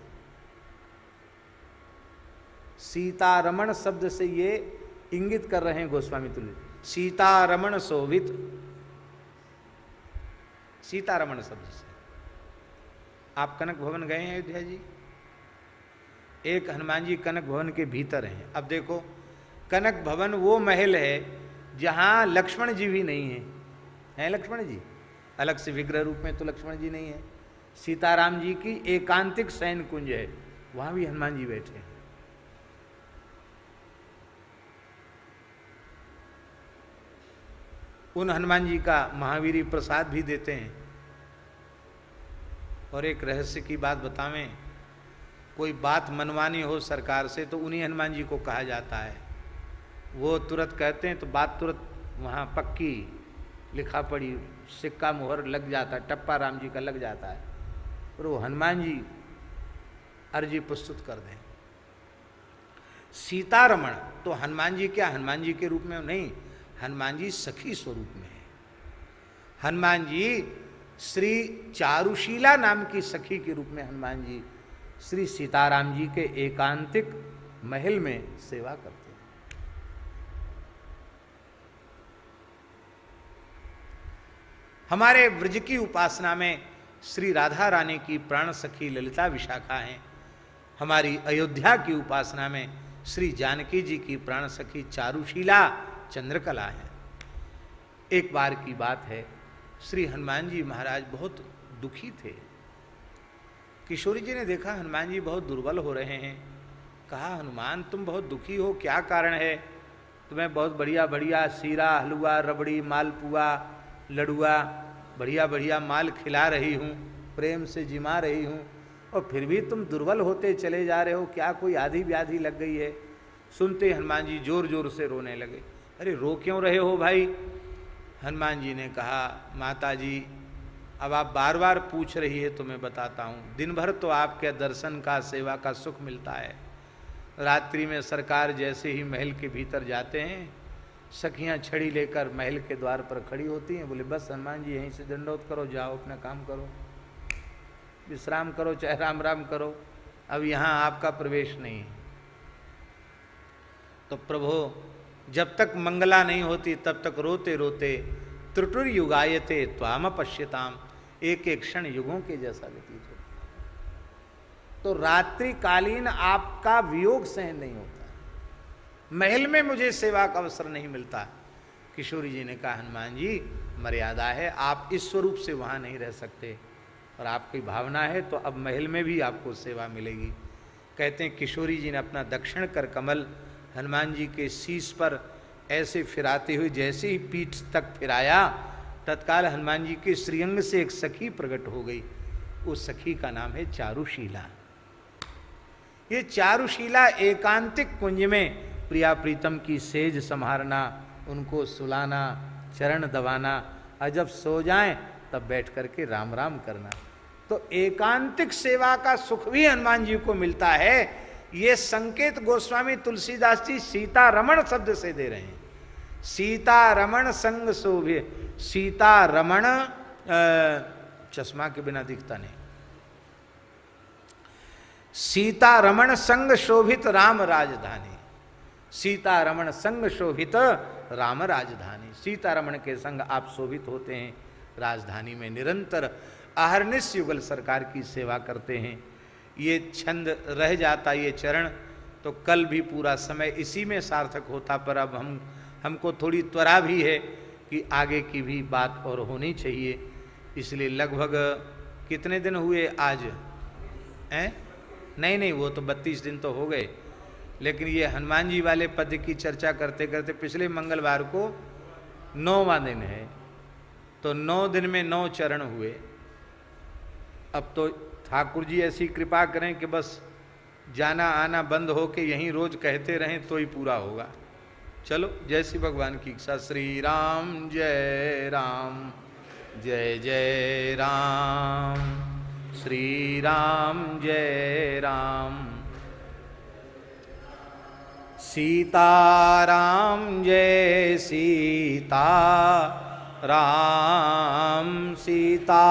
सीता रमण शब्द से ये इंगित कर रहे हैं गोस्वामी तुल्य, सीता रमण शोभित, सीता रमण शब्द से। आप कनक भवन गए हैं अयोध्या जी? एक हनुमान जी कनक भवन के भीतर हैं। अब देखो, कनक भवन वो महल है जहां लक्ष्मण जी भी नहीं है। हैं लक्ष्मण जी? अलग से विग्रह रूप में तो लक्ष्मण जी नहीं है। सीताराम जी की एकांतिक शयन कुंज है, वहां भी हनुमान जी बैठे हैं। उन हनुमान जी का महावीरी प्रसाद भी देते हैं। और एक रहस्य की बात बतावें, कोई बात मनवानी हो सरकार से तो उन्हीं हनुमान जी को कहा जाता है। वो तुरंत कहते हैं तो बात तुरंत वहाँ पक्की, लिखा पड़ी, सिक्का मुहर लग जाता है, टप्पा राम जी का लग जाता है, और वो हनुमान जी अर्जी प्रस्तुत कर दें। सीतारमण तो हनुमान जी क्या हनुमान जी के रूप में नहीं, हनुमान जी सखी स्वरूप में है। हनुमान जी श्री चारुशीला नाम की सखी के रूप में हनुमान जी श्री सीताराम जी के एकांतिक महल में सेवा करते हैं। हमारे व्रज की उपासना में श्री राधा रानी की प्राण सखी ललिता विशाखा हैं। हमारी अयोध्या की उपासना में श्री जानकी जी की प्राण सखी चारुशीला चंद्रकला है। एक बार की बात है, श्री हनुमान जी महाराज बहुत दुखी थे। किशोरी जी ने देखा हनुमान जी बहुत दुर्बल हो रहे हैं। कहा, हनुमान तुम बहुत दुखी हो, क्या कारण है? तुम्हें बहुत बढ़िया बढ़िया सीरा, हलवा, रबड़ी, मालपुआ, लडुआ, बढ़िया बढ़िया माल खिला रही हूँ, प्रेम से जिमा रही हूँ, और फिर भी तुम दुर्बल होते चले जा रहे हो। क्या कोई आधी व्याधि लग गई है? सुनते हनुमान जी जोर जोर से रोने लगे। अरे रो क्यों रहे हो भाई? हनुमान जी ने कहा, माता जी अब आप बार बार पूछ रही है तो मैं बताता हूँ। दिन भर तो आपके दर्शन का, सेवा का सुख मिलता है। रात्रि में सरकार जैसे ही महल के भीतर जाते हैं, सखियां छड़ी लेकर महल के द्वार पर खड़ी होती हैं। बोले बस हनुमान जी यहीं से दंडोत करो, जाओ अपना काम करो, विश्राम करो, चाहे राम राम करो, अब यहाँ आपका प्रवेश नहीं है। तो प्रभु जब तक मंगला नहीं होती तब तक रोते रोते त्रुटुर युगायते त्वाम पश्यताम, एक एक क्षण युगों के जैसा व्यतीत होता है। तो रात्रि कालीन आपका वियोग सहन नहीं होता, महल में मुझे सेवा का अवसर नहीं मिलता। किशोरी जी ने कहा, हनुमान जी मर्यादा है, आप इस स्वरूप से वहाँ नहीं रह सकते, और आपकी भावना है तो अब महल में भी आपको सेवा मिलेगी। कहते हैं किशोरी जी ने अपना दक्षिण कर कमल हनुमान जी के शीश पर ऐसे फिराते हुए जैसे ही पीठ तक फिराया, तत्काल हनुमान जी के श्रीअंग से एक सखी प्रकट हो गई। उस सखी का नाम है चारुशीला। ये चारुशीला एकांतिक कुंज में प्रिया प्रीतम की सेज संभारना, उनको सुलाना, चरण दबाना, और जब सो जाएं तब बैठ करके राम राम करना। तो एकांतिक सेवा का सुख भी हनुमान जी को मिलता है। ये संकेत गोस्वामी तुलसीदास जी सीता रमण शब्द से दे रहे हैं। सीता रमण संग शोभे, सीता रमण चश्मा के बिना दिखता नहीं, सीता रमण संग शोभित राम राजधानी, सीता रमण संग शोभित राम राजधानी। सीता रमण के संग आप शोभित होते हैं, राजधानी में निरंतर अहरनिश युगल सरकार की सेवा करते हैं। ये छंद रह जाता, ये चरण, तो कल भी पूरा समय इसी में सार्थक होता, पर अब हमको थोड़ी त्वरा भी है कि आगे की भी बात और होनी चाहिए। इसलिए लगभग कितने दिन हुए आज हैं? नहीं, वो तो 32 दिन तो हो गए, लेकिन ये हनुमान जी वाले पद की चर्चा करते करते पिछले मंगलवार को 9वां दिन है, तो 9 दिन में 9 चरण हुए। अब तो ठाकुर जी ऐसी कृपा करें कि बस जाना आना बंद हो के यहीं रोज कहते रहें तो ही पूरा होगा। चलो, जय श्री भगवान की इच्छा। श्री राम जय राम, जय जय राम, श्री राम जय राम, सीता राम जय सीता राम, सीता